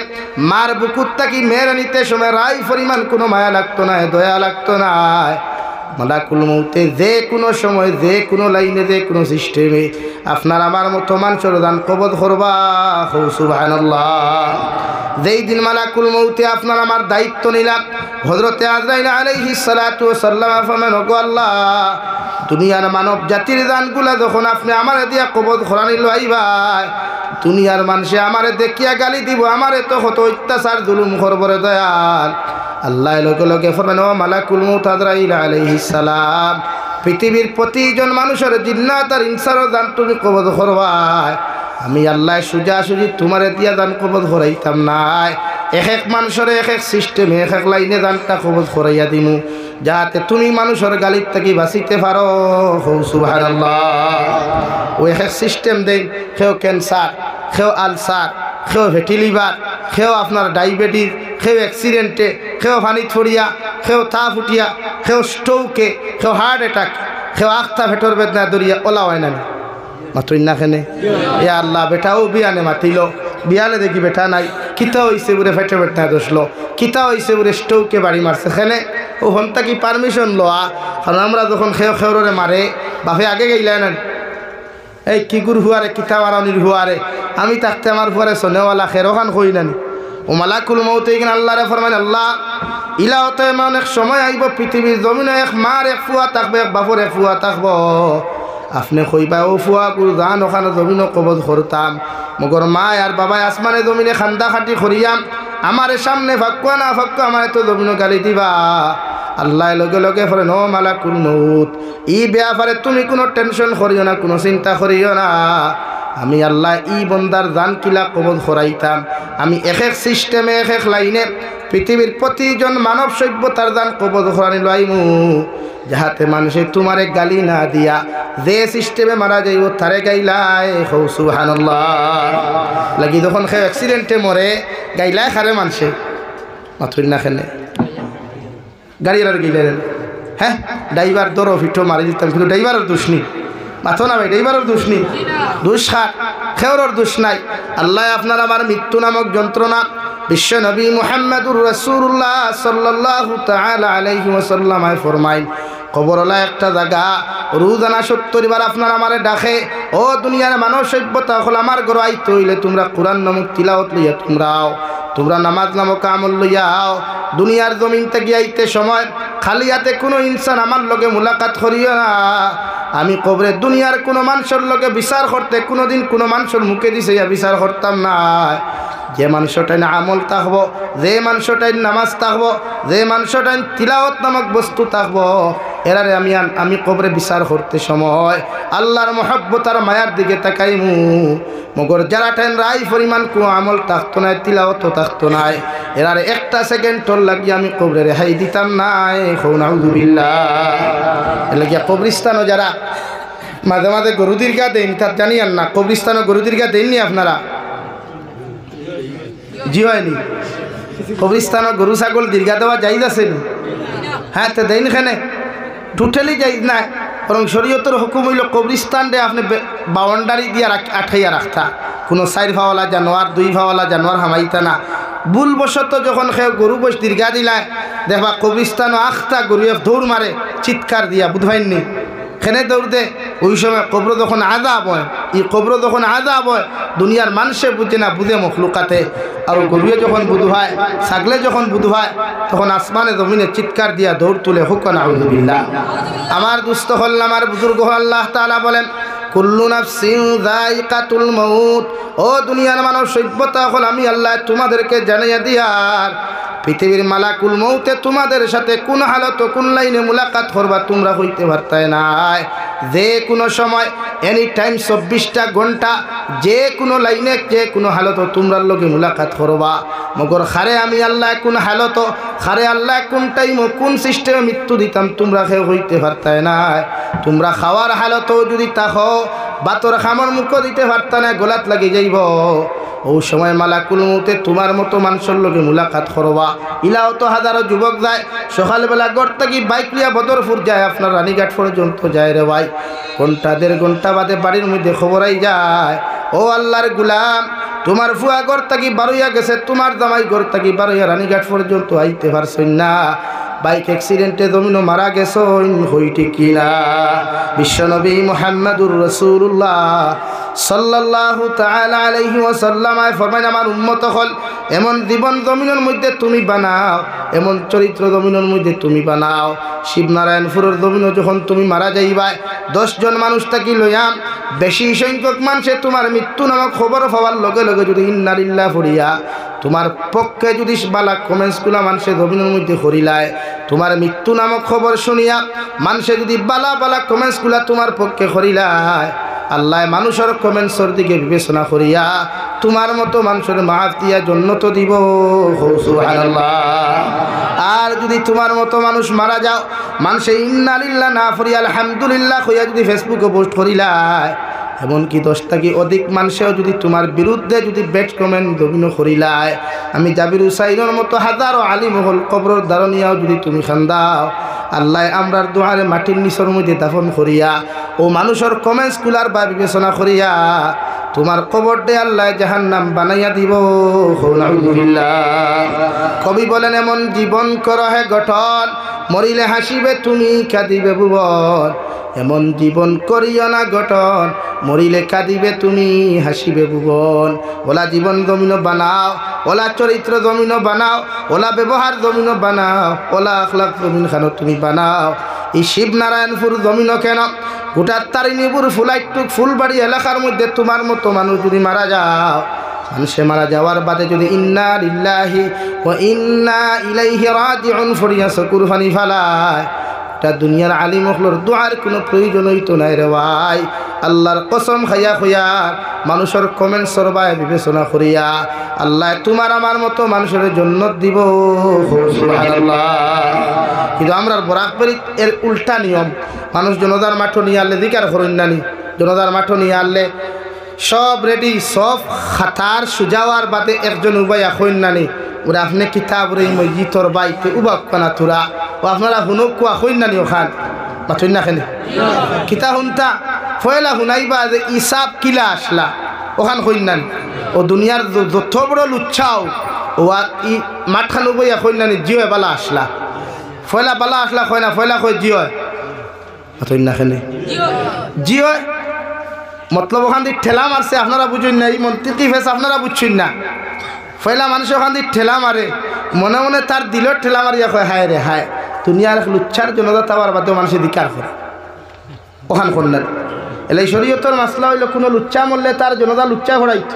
মার বুকুত তাকি মেয়েরে নিতে সময় রাই পরিমাণ কোনো মায়া লাগতো না, দয়া লাগতো না। মালাকুল মউতে যে কোনো সময় যে কোনো লাইনে যে কোনো সিস্টেমে আপনার আমার মতো মানুষের দান কবজ করবা সুবহানাল্লাহ। যেই দিন মালাকুল মউতে আপনার আমার দায়িত্ব নিলাম, হযরতে আজরাইল আলাইহিস সালাতু ওয়াস সালাম ফরমান ওগো আল্লাহ, দুনিয়ার মানব জাতির দানগুলা যখন আপনি আমারে দিয়া কবজ করানি লইবা, দুনিয়ার মানুষে আমারে দেখিয়া গালি দিব, আমারে তো কত অত্যাচার জুলুম করবরে দয়াল। আল্লাহ লগে লগে ফরমান ও মালাকুল মউত আজরাইল আলাইহিস সালাম, পৃথিবীর প্রতিজন মানুষের জিন্নাত আর ইনসানের দান তুমি কবজ করবা, আমি আল্লাহ সোজাসুজি তোমারে দিয়া দান কবজ করাইতাম নাই। এক এক মানুষের এক এক সিস্টেমে এক এক লাইনে দানটা কবজ করাইয়া দিমু। যাতে তুমি মানুষের গালির থেকে বাঁচিতে পারো। সুবহানাল্লাহ। ওই এক সিস্টেম দেন, কেউ ক্যান্সার, কেউ আলসার, কেউ ফ্যাটি লিভার, কেউ আপনার ডায়াবেটিস, কেউ অ্যাক্সিডেন্টে, কেউ পানি ছড়িয়া, কেউ তা ফুটিয়া, কেউ স্ট্রোকে, কেউ হার্ট অ্যাটাক, কেউ আখতা ভেটর বেদনা দরিয়া ওলা হয় না মাত্র ইন্নাখানে। এ আল্লাহ বেটাও বিয়ানে মাতিল, বিয়ালে দেখি বেটা নাই, কিতা হইছে বুড়ে ফেটে বেটনা দোষলো, কিতা হইছে বুড়ে স্ট্রোকে বাড়ি মারছে খেনে। ও হন্তা কি পারমিশন লওয়া? কারণ আমরা যখন খেউরে মারে বাপে আগে গেইলাই না, এই কিগুর হুয়ারে কিতা মারানির হুয়ারে, আমি থাকতে আমার হুয়ারে সোনেওয়ালা খেরোখান কই নানি। ও মালাকুল মৌত এখানে আল্লাহরে ফরমান, আল্লাহ ইলা হতে এমন এক সময় আইব পৃথিবীর জমিনে এক মার এক ফুয়া থাকবে, এক বাপর এক ফুয়া থাকব। আপনি কইবা ও ফুয়া গুরু দান ওখানে জমিনও কবজ করতাম, মগর মা আর বাবাই আসমানে জমিনে খান্দা খাটি করিয়াম, আমার সামনে ফাঁকুয়া না ফাঁকুয়া আমার তো জমিনও গালি দিবা। আল্লাহ লগে লগে ফলে নো মালাকুল মৌত, ই ব্যাপারে তুমি কোনো টেনশন করিও না, কোনো চিন্তা করিও না। আমি আল্লাহ ই বন্দার জান কিলা কবজ করাইতাম। আমি এক এক সিস্টেমে এক এক লাইনে পৃথিবীর প্রতিজন মানব সভ্যতার জান কবজ করানি লাইমু, যাহাতে মানুষে তোমারে গালি না দিয়া যে সিস্টেমে মারা যাইব তারে গাইলাই। সুবহানাল্লাহ। লাগি যখন সে অ্যাক্সিডেন্টে মরে গাইলাই খারে মানুষে মাত্র না খেলে গাড়ি আর গেলেন। হ্যাঁ, ড্রাইভার দরো ফিটো মারি দিতাম, কিন্তু ড্রাইভারের দোষ নেই মাথো না ভাই, ড্রাইভারের দোষ নেই, দোষ খার খেওরের দোষ নাই। আল্লাহ আপনার আমার মৃত্যু নামক যন্ত্রণা বিশ্ব নবী মুহাম্মদুর রাসূলুল্লাহ সাল্লাল্লাহু তাআলা আলাইহি ওয়াসাল্লাম ফরমাইন, কবরলা একটা জায়গা, রোজানা 70 বার আপনার আমারে ডাকে, ও দুনিয়ার মানব সভ্যতা হল আমার ঘর আইতে হইলে তোমরা কোরআন নামক তিলাওয়াত লইয়া তোমরা নামাজ নামক আমল লইয়াও। দুনিয়ার জমিন থেকে আইতে সময় খালি হাতে কোনো ইনসান আমার লগে মুলাকাত করিও না। আমি কবরে দুনিয়ার কোনো মানুষের লগে বিচার করতে কোনোদিন কোনো মানুষের মুখে দিছে বিচার করতাম না। যে মানুষটাই আমল থাকব, যে মানুষটাই নামাজ থাকব, যে মানুষটাই তিলাওয়াত নামক বস্তু থাকব, এরারে আমি কবরে বিচার করতে সময় আল্লাহর মহব্বত আর মায়ার দিকে তাকাইমু। মগর যারা টাইম রাই পরিমাণ কোনো আমল থাকতো না, তিলাওয়াত থাকতো না, এরারে একটা সেকেন্ডর লাগিয়ে আমি কবরে রেহাই দিতাম না। নাউযুবিল্লাহ। এর লাগিয়া কবরিস্তানও যারা মাঝে মাঝে গরু দীর্ঘা দেন, তার জানিয়ান না কবরিস্তানও গরু দীর্ঘা দেননি আপনারা? জি হয়নি? কবরিস্তানও গরু ছাগল দীর্ঘা দেওয়া যাইজ আছে? হ্যাঁ, তো দেন এখানে টোটালি যাইজ না। বরং শরীয়তের হুকুম হইল কবরিস্তান দে আপনি বাউন্ডারি দিয়ে আঠাইয়া রাখতা, কোনো 4 ফাওয়ালা জানোয়ার 2 ফাওয়ালা জানোয়ার হামাইতা না। ভুলবশত যখন কেউ গরু বস দীর্ঘা দিলায় দেখবা কবরিস্তানও আখতা গরু দৌড় মারে চিৎকার দিয়া, বুঝবাইনি খেনে দৌড় দে। ওই সময় কবর যখন আযাব হয়, এই কবর যখন আযাব হয় দুনিয়ার মানুষে বুঝে না, বুঝে মখলুকাতে। আর গরুয়ে যখন বুধ হয়, ছাগলে যখন বুধ হয়, তখন আসমানে জমিনে চিৎকার দিয়া দৌড় তুলে হুক্কা নাউযুবিল্লাহ। আমার দুস্থ হল, আমার বুজুর্গ হল, আল্লাহ তাআলা বলেন কুল্লু নাফসিন যায়িকাতুল মাউত। ও দুনিয়ার মানব সভ্যতা হল, আমি আল্লাহ তোমাদেরকে জানাইয়া দিয়ার পৃথিবীর মালাকুল মৌতে তোমাদের সাথে কোন হালত কোন লাইনে মুলাকাত করবা তোমরা হইতে পারতাই নাই। যে কোনো সময় এনি টাইম 24টা ঘন্টা যে কোনো লাইনে যে কোনো হালত তোমরা লোকে মুলাকাত করবা। মগর খারে আমি আল্লাহ কোন হালত, খারে আল্লাহ কোন টাইম কোন সিস্টেমে মৃত্যু দিতাম তোমরা কেউ হইতে পারতাই নাই। তোমরা খাওয়ার হালতও যদি তাকো বাতর খামর মুখ দিতে পারতা না, গোলাত লাগি যাইব। ও সময় মালাকুল মৌতে তোমার মতো মানুষের লোকে মুলাকাত করবা। ইলাও তো হাজারো যুবক যায় সকালবেলা গড় থেকে বাইক লিয়া বদরপুর যায়, আপনার রানীঘাট পর্যন্ত যায় রে ভাই, ঘন্টা 1.5 ঘন্টা বাদে বাড়ির মধ্যে খবরাই যায়। ও আল্লাহর গুলাম, তোমার ফুয়া গড় থেকে বারোইয়া গেছে, তোমার জামাই গড় থেকে বারোইয়া রানীঘাট পর্যন্ত আইতে পারছেন না, বাইক অ্যাক্সিডেন্টে জমিনও মারা গেছেন, হইটি কিনা? বিশ্বনবী মুহাম্মদুর রাসূলুল্লাহ সাল্লাল্লাহু তাআলা আলাইহি ওয়াসাল্লাম ফরমায়, আমার উম্মত হল এমন জীবন জমিনের মধ্যে তুমি বানাও, এমন চরিত্র জমিনের মধ্যে তুমি বানাও, শিবনারায়ণপুরের জমিনও যখন তুমি মারা যাইবা 10 জন মানুষ থাকি লইয়াম, বেশি সংখ্যক মানুষে তোমার মৃত্যু নামক খবর পাওয়ার লগে লগে যদি ইন্না লিল্লাহ পড়িয়া তোমার পক্ষে যদি বালা কমেন্টসগুলা মানুষের জমিনের মধ্যে করিলায়, তোমার মৃত্যু নামক খবর শুনিয়া মানুষে যদি বালা বালা কমেন্টসগুলা তোমার পক্ষে করিলায়, আল্লাহ মানুষের কমেন্টসের দিকে বিবেচনা করিয়া তোমার মতো মানুষের মাফ দিয়া জন্নত দিব। সুবহানাল্লাহ। আর যদি তোমার মতো মানুষ মারা যাও, মানুষে ইন্না লিল্লাহ না ফরি আলহামদুলিল্লাহ হইয়া যদি ফেসবুকে পোস্ট করিলায়, এমনকি 10 থেকে অধিক মানুষেও যদি তোমার বিরুদ্ধে যদি ব্যাড কমেন্ট দবিন করিলায়, আমি জাবির হুসাইনের মতো হাজারো আলিম হল কবরের দারণিয়াও যদি তুমি খান্দাও, আল্লাহ আমরার দোয়ারে মাটির নিচের মধ্যে দাফন করিয়া ও মানুষের কমেন্টস গুলার বা বিবেচনা করিয়া তোমার কবর দে আল্লাহ জাহান্নাম বানাইয়া দিব। কবি বলেন, এমন জীবন কর হে গঠন, মরিলে হাসিবে তুমি কাঁদিবে ভুবন। এমন জীবন করিও না গঠন, মরিলে কাঁদিবে তুমি হাসিবে ভুবন। ওলা জীবন জমিন বানাও, ওলা চরিত্র জমিন বানাও, ওলা ব্যবহার জমিন বানাও, ওলা আখলাক জমিন খানো তুমি বানাও। এই শিবনারায়ণপুর জমিন কেন, গোটা তারিণীপুর ফুলাইটুক ফুলবাড়ি এলাকার মধ্যে তোমার মতো মানুষ যদি মারা যাও, মানুষে মারা যাওয়ার বাদে যদি ইন্না লিল্লাহি ওয়া ইন্না ইলাইহি রাজিউন ফরিয়া চকুর পানি ফালায়, এটা দুনিয়ার আলিম হলর দোয়ার কোনো প্রয়োজন হইতো নাই রে ভাই। আল্লাহর কসম খাইয়া খুইয়া মানুষের কমেন্ট সরবায় বিবেচনা করিয়া আল্লাহ তোমার আমার মতো মানুষের জন্নত দিব। সুবহানাল্লাহ। কিন্তু আমরা বরাকবাড়ি এর উল্টা নিয়ম, মানুষ জনতার মাঠ নিয়ে আনলে দিকার করেন নানি, জনতার মাঠ নিয়ে আনলে সব রেডি, সব খাতার সুজাওয়ার বাদে একজন উবাই এখন নানি ওরা আপনি কিতাব রে মসজিদর বাইতে উবাক পানা তোরা ও আপনারা হুনক কুয়া হইন নানি ওখান মাথুন না খেলে কিতা শুনতা ফয়লা শুনাইবা যে ইসাব কিলা আসলা ওখান হইন নানি ও দুনিয়ার যত বড় লুচ্ছাও ও ই মাঠখান উবাই এখন নানি জিও বালা আসলা ফয়লা বালা আসলা হয় না ফয়লা কই জিও মাথুন না খেলে জিও মতলব ওখান দিয়ে ঠেলা মারছে আপনারা বুঝুন না, এই মন্ত্রী ফেস আপনারা বুঝছেন না। ফয়লা মানুষ ওখান দিয়ে ঠেলা মারে, মনে মনে তার দিলের ঠেলা মারিয়া কয় হায় রে হায়, দুনিয়ার লুচ্ছার জনতা তাওয়ার বাদেও মানুষের দিকার করে ওখান কন্যার। এলে শরীয়তর মাসলা হইল কোনো লুচ্চা মরলে তার জনতা লুচ্চা ভরাইত,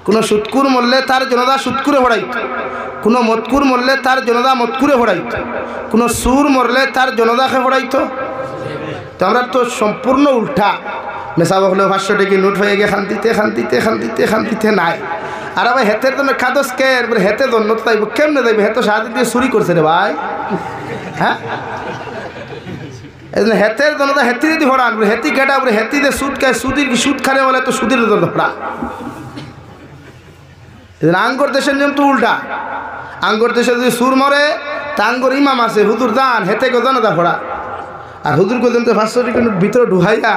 কোনো সুৎকুর মরলে তার জনতা সুৎকুরে ভরাইত, কোনো মতকুর মরলে তার জনতা মতকুরে ভরাইত, কোনো সুর মরলে তার জনতাকে ভরাইত। তো আমরা তো সম্পূর্ণ উল্টা, মেসাব হলেও 500 টাকা নোট হয়ে গিয়ে খান্তিতে খান্তিতে খান্তিতে খান্তিতে নাই। আর আবার হেতের জন্য খাদস কে হেতে জন্য তাইব কেমনে যাইবে, হেতো সাহায্য দিয়ে চুরি করছে রে ভাই। হ্যাঁ এই জন্য হেতের জন্য তো হেতি যদি হড়ান হেতি কেটা হেতি দিয়ে সুদ খায়, সুদির সুদ খারে বলে তো সুদের জন্য হড়া। আঙ্গর দেশের নিয়ম তো উল্টা, আঙ্গর দেশে যদি সুর মরে তা আঙ্গর ইমাম আছে হুদুর দান হেতে গো জানা ফোড়া, আর হুদুর কোদিন তো 500 টাকা ভিতরে ঢুকাইয়া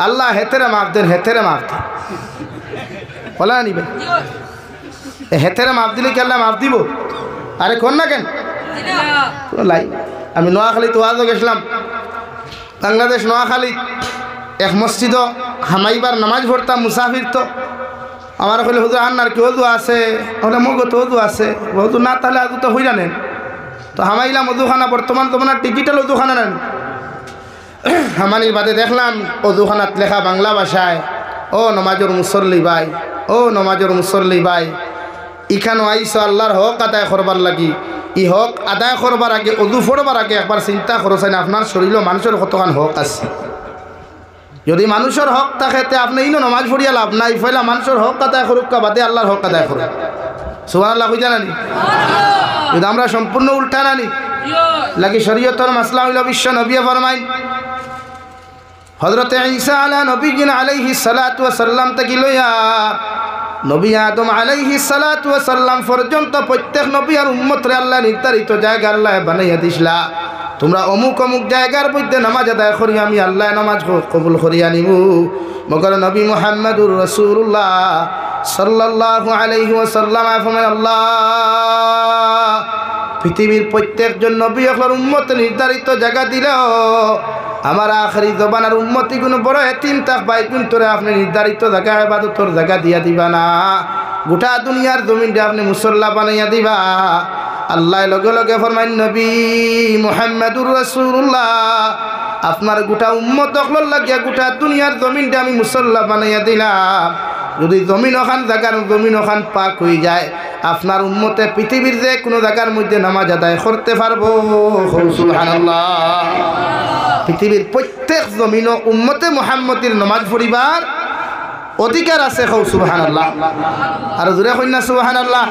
আল্লাহ হেতেরে মাফ দেন, হেতেরে মাফ দেন বলা নিবে। হেতেরে মাফ দিলে কি আল্লাহ মাফ দিব? আরে কোন না কেন লাই। আমি নোয়াখালী তো আজও গেছিলাম, বাংলাদেশ নোয়াখালী এক মসজিদ হামাইবার নামাজ পড়তাম মুসাফির। তো আমার কইলে হুজুর আন্নার কি ওদু আছে? বলে মগো তো ওদু আছে। ওদু না তাহলে আদু তো হইরা নেন। তো হামাইলাম ওদুখানা, বর্তমান তো মানে ডিজিটাল ওদুখানা নেন। হামানির বাদে দেখলাম ওদুখানাত লেখা বাংলা ভাষায়, ও নমাজর মুসল্লি ভাই, ও নমাজর মুসল্লি ভাই, ইখানো আইসো আল্লাহর হক আদায় করবার লাগি। ই হক আদায় করবার আগে ওদু ফোড়বার আগে একবার চিন্তা করছেন আপনার শরীরও মানুষের কতখান হক আছে। যদি মানুষের হক থাকে তে আপনি ইনো নমাজ পড়িয়া লাভ নাই, ফেলা মানুষের হক আদায় করুক বাদে আল্লাহর হক আদায় করুক। সুবহানাল্লাহ কই জানানি? যদি আমরা সম্পূর্ণ উল্টা নানি লাগি শরীয়তের মাসলা হইল বিশ্ব নবী ফরমাইন হযরত ঈসা আলা নবীনা আলাইহিস সালাতু ওয়াস সালাম থেকে লইয়া নবী আদম আলাইহিস সালাতু ওয়াস সালাম পর্যন্ত প্রত্যেক নবী আর উম্মতরে আল্লাহ নির্ধারিত জায়গা আল্লাহ বানাইয়া দিছলা। তোমরা অমুক অমুক জায়গার মধ্যে নামাজ আদায় করি, আমি আল্লাহ নামাজ কবুল করিয়া নিব। মগর নবী মুহাম্মদুর রাসূলুল্লাহ সাল্লাল্লাহু আলাইহি ওয়াসাল্লাম ফরমান আল্লাহ পৃথিবীর প্রত্যেকজন নবী হলোর উম্মত নির্ধারিত জায়গা দিল, আমার আখেরি জবানের উম্মতি কোনো বড় এতিম তাক ভাই কিন্তু আপনি নির্ধারিত জায়গা ইবাদতের জায়গা দিয়া দিবা না, গোটা দুনিয়ার জমিনটা আপনি মুসল্লা বানাইয়া দিবা। আল্লাহ লগে লগে ফরমাইন নবী মুহাম্মদুর রাসূলুল্লাহ আপনার গোটা উম্মত হলোর লাগিয়া গোটা দুনিয়ার জমিনটা আমি মুসল্লা বানাইয়া দিলাম। যদি জমিন ওখান জায়গার জমিন ওখান পাক হয়ে যায়, আপনার উম্মতে পৃথিবীর যে কোনো জায়গার মধ্যে নামাজ আদায় করতে পারবো। সুবহানাল্লাহ। পৃথিবীর প্রত্যেক জমিন উম্মতে মুহাম্মদের নামাজ পড়িবার অধিকার আছে কও সুবহানাল্লাহ আর জোরে কই না সুবহানাল্লাহ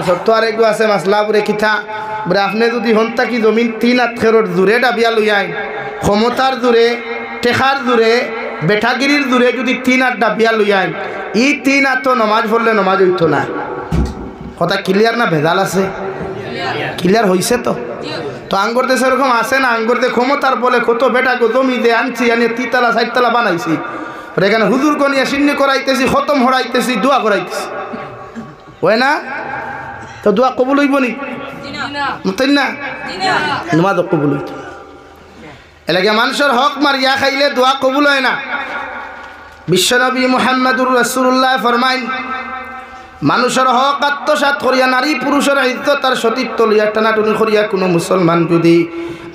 সত্য আর একটু আছে মাসলা পুরে কিথা বলে আপনি যদি হন্তা কি জমিন 3 হাত খেরোর জোরে ডাবিয়া লইয়াই ক্ষমতার জোরে টেকার জোরে বেঠাগিরির জোরে যদি 3 হাত ডাবিয়া লইয়াই এই 3 হাত তো নামাজ পড়লে নামাজ হইতো না কথা ক্লিয়ার না ভেজাল আছে ক্লিয়ার হইছে তো আঙ্গুর দেশে এরকম আছে না আঙ্গুর দে ক্ষমতার বলে কত বেটা জমি দিয়ে আনছি আনিয়ে 3 তলা 4 তলা বানাইছি এখানে হুজুর গনিয়া সিন্নি করাইতেছি খতম হরাইতেছি দোয়া করাইতেছি হয় না তো দোয়া কবুল হইব নি মতন না নামাজ কবুল হইত এলাকা মানুষের হক মারিয়া খাইলে দোয়া কবুল হয় না বিশ্বনবী মুহাম্মদুর রাসূলুল্লাহ ফরমাইন মানুষের হক আত্মসাৎ করিয়া নারী পুরুষের ইজ্জত আর সতীত্ব লইয়া টানাটুনি করিয়া কোনো মুসলমান যদি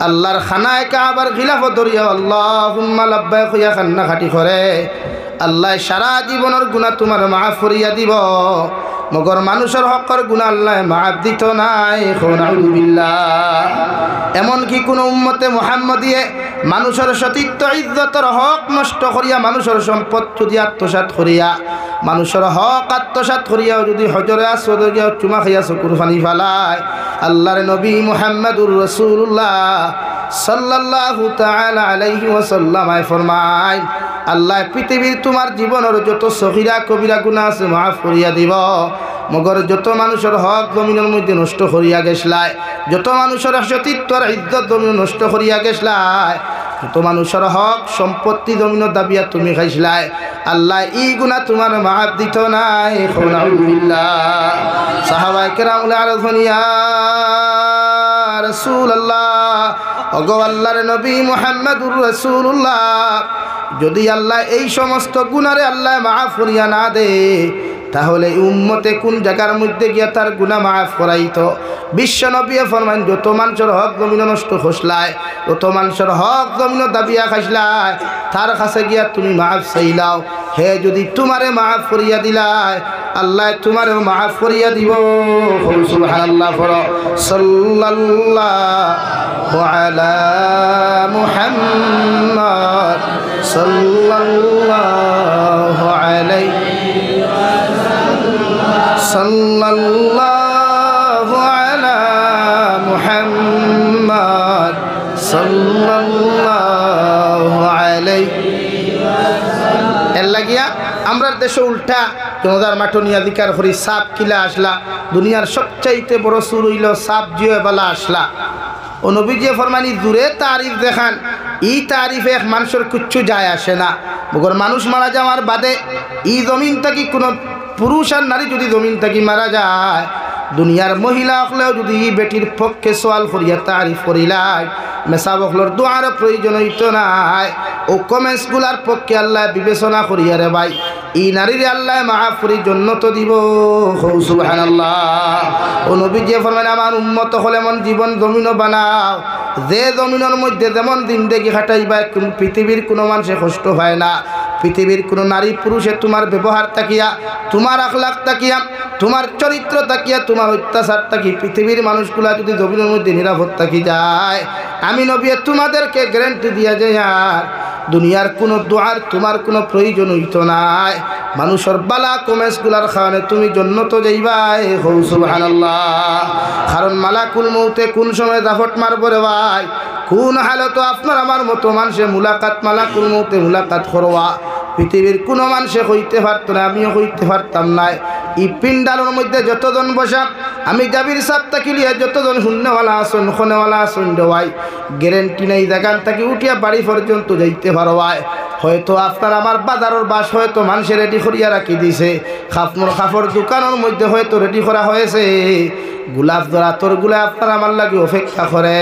আল্লাহর খানায় কাবার খিলাফত ধরিয়া আল্লাহুম্মা লাব্বাইক কইয়া কান্নাকাটি করে আল্লাহ সারা জীবনের গুনাহ তোমার মাফ করিয়া দিব মগর মানুষের হকের গুনাহ আল্লাহ মাফ দিত নাই নাউযুবিল্লাহ এমনকি কোনো উম্মতে মুহাম্মদিয়ে মানুষের সতীত্ব ইজ্জতের হক নষ্ট করিয়া মানুষের সম্পদ যদি আত্মসাৎ করিয়া মানুষের হক আত্মসাৎ করিয়াও যদি হজরে আসওয়াদ গিয়া চুমা খাইয়া চকুর পানি ফালায় আল্লাহর নবী মুহাম্মদুর রাসূলুল্লাহ সাল্লাল্লাহু তাআলা আলাইহি ওয়াসাল্লাম ফরমায় আল্লাহ পৃথিবীর তোমার জীবনের যত সগীরা কবিরা গুনাহ আছে মাফ করিয়া দিব মগর যত মানুষের হক জমিনের মধ্যে নষ্ট করিয়া গেছলাই যত মানুষের সতীত্ব আর ইজ্জত জমিন নষ্ট করিয়া গেছলাই যত মানুষের হক সম্পত্তি জমিনের দাবিয়া তুমি খাইছলাই আল্লাহ এই গুনাহ তোমার মাফ দিত নাই নাউযুবিল্লাহ সাহাবায়ে কেরাম আরজনিয়া রাসূলুল্লাহ ওগো আল্লাহর নবী মুহাম্মদুর রাসূলুল্লাহ যদি আল্লাহ এই সমস্ত গুনারে আল্লাহ মাফ করিয়া না দে তাহলে উম্মতে কোন জায়গার মধ্যে গিয়া তার গুনাহ মাফ করাইতো বিশ্ব নবী ফরমান যত মানুষের হক জমিন নষ্ট খসলায় যত মানুষের হক জমিন দাবিয়া খাইছলায় তার কাছে গিয়া তুমি মাফ চাইলাও হে যদি তোমারে মাফ করিয়া দিলায় আল্লাহ তোমারেও মাফ করিয়া দিব সুবহানাল্লাহ পড়ো সাল্লাল্লাহু আলা মুহাম্মদ সাল্লাল্লাহু আলাইহি সাল্লাল্লাহু আলা মুহাম্মদ সাল্লাল্লাহু আলাইহি এর লাগিয়া আমরা দেশে উল্টা জনতার মাঠো নিয়ে অধিকার করি সাপ কিলা আসলা দুনিয়ার সবচাইতে বড় সুর হইল সাপ জিয়ে বেলা আসলা ও নবীজি ফরমানি দূরে তারিফ দেখান এই তারিফে এক মানুষের কিচ্ছু যায় আসে না মগর মানুষ মারা যাওয়ার বাদে এই জমিন থাকি কোনো পুরুষ আর নারী যদি জমিন থাকি মারা যায় দুনিয়ার মহিলা হলেও যদি বেটির পক্ষে সোয়াল করিয়া তারিফ করিলাই মেসাবকলর দোয়ার প্রয়োজন হইত নাই ও কমেন্টসগুলার পক্ষে আল্লাহ বিবেচনা করিয়া রে ভাই এই নারীর আল্লাহ মাফ করি জন্নত দিব সুবহানাল্লাহ ও নবী যে ফরমান আমার উম্মত হলে মন জীবন জমিনও বানাও যে জমিনের মধ্যে যেমন জিন্দেগি খাটাইবা পৃথিবীর কোনো মানুষে কষ্ট হয় না পৃথিবীর কোনো নারী পুরুষে তোমার ব্যবহার তাকিয়া তোমার আখলাক তাকিয়া তোমার চরিত্র তাকিয়া তোমার অত্যাচার তাকি পৃথিবীর মানুষগুলা যদি জমিনের মধ্যে নিরাপদ থাকি যায় আমি নবী তোমাদেরকে গ্যারান্টি দিয়া যাই আর দুনিয়ার কোনো দোয়ার তোমার কোনো প্রয়োজন হইত নাই মানুষের বালা কমেন্টসগুলার কারণে তুমি জন্নত যাইবাই হৌ সুবহানাল্লাহ কারণ মালাকুল মউতে কোন সময় দাফট মারব রে ভাই কোন হালত আপনার আমার মতো মানুষে মুলাকাত মালাকুল মউতে মুলাকাত করবা পৃথিবীর কোনো মানুষে হইতে পারতো না আমিও হইতে পারতাম না এই পিন্ডালের মধ্যে যতজন বসা আমি জাবির সাহেব তাকিলিয়া যতজন শূন্যওয়ালা আসন খনেওয়ালা আসন দেওয়াই গ্যারেন্টি নেই দেখান তাকে উঠিয়া বাড়ি পর্যন্ত যাইতে পারো হয়তো আপনার আমার বাজারের বাস হয়তো মানুষে রেডি করিয়া রাখি দিছে খাফর দোকানের মধ্যে হয়তো রেডি করা হয়েছে গোলাপ ধরা তোরগুলো আপনার আমার লাগে অপেক্ষা করে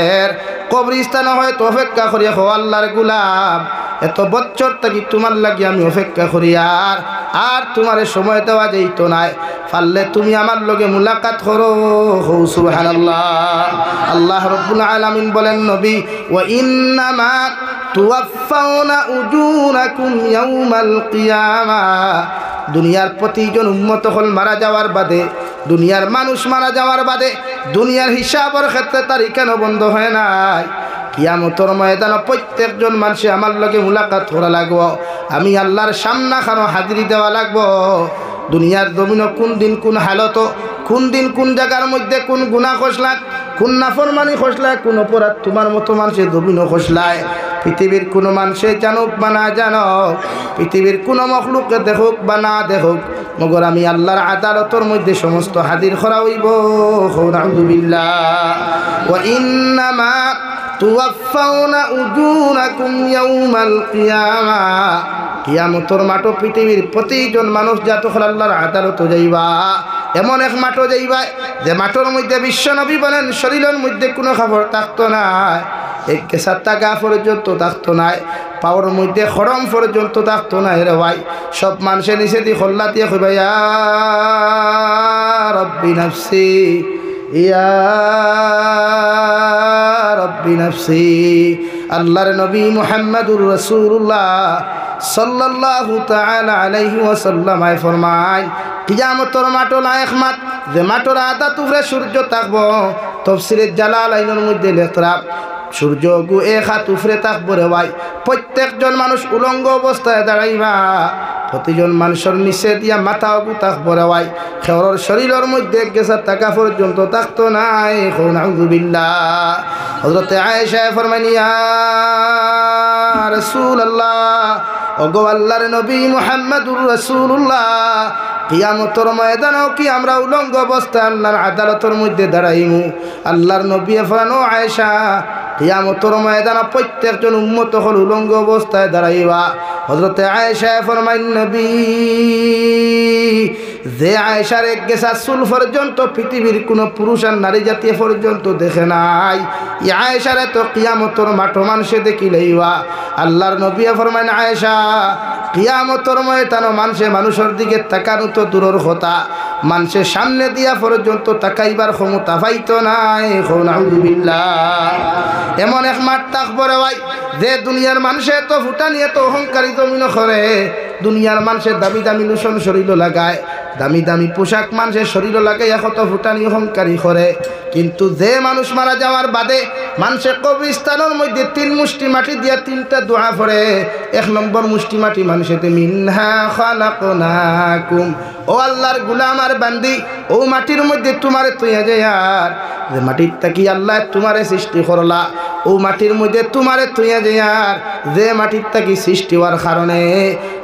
কবরস্থানে হয়তো অপেক্ষা করিয়া হো আল্লাহর গোলাপ এত বছর থাকি তোমার লাগি আমি অপেক্ষা করি আর তোমার সময় দেওয়া যাইতো নাই পারলে তুমি আমার লগে মুলাকাত করো সুবহানাল্লাহ আল্লাহ রাব্বুল আলামিন বলেন নবী ওয়া ইন্নামা তুওয়াফাউনা উজুরাকুম ইয়াউমাল কিয়ামাহ দুনিয়ার প্রতিজন উম্মত হল মারা যাওয়ার বাদে দুনিয়ার মানুষ মারা যাওয়ার বাদে দুনিয়ার হিসাবের ক্ষেত্রে তারিখ কেন বন্ধ হয় নাই কিয়ামতের ময়দানে প্রত্যেকজন মানুষে আমার লগে মুলাকাত করা লাগবো আমি আল্লাহর সামনা খানো হাজিরি দেওয়া লাগবো। দুনিয়ার জমিন কোন দিন কোন হালত, কোন দিন কোন জায়গার মধ্যে কোন গুনাহ খসলাক, কোন নাফরমানি খসলায়, কোন অপরাধ তোমার মতো মানুষের জমিনও খসলায়। পৃথিবীর কোনো মানুষে জানুক বা না জানুক, পৃথিবীর কোনো মখলুককে দেখুক বা না দেখুক, মগর আমি আল্লাহর আদালতের মধ্যে সমস্ত হাজির করা হইব। আউযুবিল্লাহ। ওয়া ইন্নামা তুওয়াফাউনা উজুরাকুম ইয়াউমাল কিয়ামাহ। কিয়ামতের মাঠে পৃথিবীর প্রতিজন মানুষ যা তখন আল্লাহর আদালতে যাইবা, এমন এক মাঠে যাইবা যে মাঠের মধ্যে বিশ্বনবী বলেন শরীরের মধ্যে কোনো খবর থাকতো না, এক কেসার টাকা পর্যন্ত থাকতো না, পাওয়ার মধ্যে খরম পর্যন্ত থাকতো না। রে ভাই, সব মানুষের নিচে দিয়ে খোল্লা দিয়ে কইবা ইয়া রব্বি নাফসি, ইয়া রব্বি নাফসি। আল্লাহর নবী মুহাম্মদুর রাসূলুল্লাহ সাল্লাল্লাহু তাআলা আলাইহি ওয়াসাল্লাম ফরমায়, কিয়ামতের মাঠে এক মাঠ, যে মাঠের আধা তুফরে সূর্য থাকবো। তাফসীরে জালালাইনের মধ্যে লেখা, সূর্য গু এক হাত উফরে থাকবো রে ভাই। প্রত্যেকজন মানুষ উলঙ্গ অবস্থায় দাঁড়াইবা, প্রতিজন মানুষের নিচে দিয়া মাথা গু থাকবো রে ভাই। খেওরের শরীরের মধ্যে গেছার টাকা পর্যন্ত থাকতো নাই। আউযুবিল্লাহ। হযরত আয়েশা ফরমায়, ইয়া রাসূলুল্লাহ, ওগো আল্লাহর নবী মুহাম্মদুর রাসূলুল্লাহ, কিয়ামতের ময়দানেও কি আমরা উলঙ্গ অবস্থায় আল্লাহর আদালতের মধ্যে দাঁড়াইমু? আল্লাহর নবী ফরমান, ও আয়েশা, কিয়ামতের ময়দানে প্রত্যেকজন উম্মত হল উলঙ্গ অবস্থায় দাঁড়াইবা। হযরতে আয়েশা ফরমায়, নবী, যে আয়েশার এক গেছা চুল পর্যন্ত পৃথিবীর কোনো পুরুষ আর নারী জাতীয় পর্যন্ত দেখে নাই, এই আয়েশারে তো কিয়ামতের মাঠে মানুষে দেখি লইবা। আল্লাহর নবী ফরমায়, আয়েশা, কিয়ামতের ময়দানে মানুষের দিকে তাকানো তো দূরের কথা, মানুষের সামনে দিয়া পর্যন্ত তাকাইবার ক্ষমতা পাইতো নাই। আউযুবিল্লাহ। এমন এক মাঠ থাকবো রে ভাই, যে দুনিয়ার মানুষে তো ফুটানি এত অহংকারী জমিন করে, দুনিয়ার মানুষের দামি দামি লোশন শরীর লাগায়, দামি দামি পোশাক মানুষের শরীর লাগাই কত ফুটানি অহংকারী করে, কিন্তু যে মানুষ মারা যাওয়ার বাদে মানুষের কবরস্থানের মধ্যে 3 মুষ্টি মাটি দিয়া 3টা দোয়া পড়ে। 1 নম্বর মুষ্টি মাটি মানুষেতে মিনহা খালাকনাকুম, ও আল্লাহর গোলাম আর বান্দি, ও মাটির মধ্যে তোমারে তুইয়া যায়, আর যে মাটির তাকি আল্লাহ তোমারে সৃষ্টি করলা, ও মাটির মধ্যে তোমারে তুইয়া যায়, আর যে মাটির তাকি সৃষ্টি হওয়ার কারণে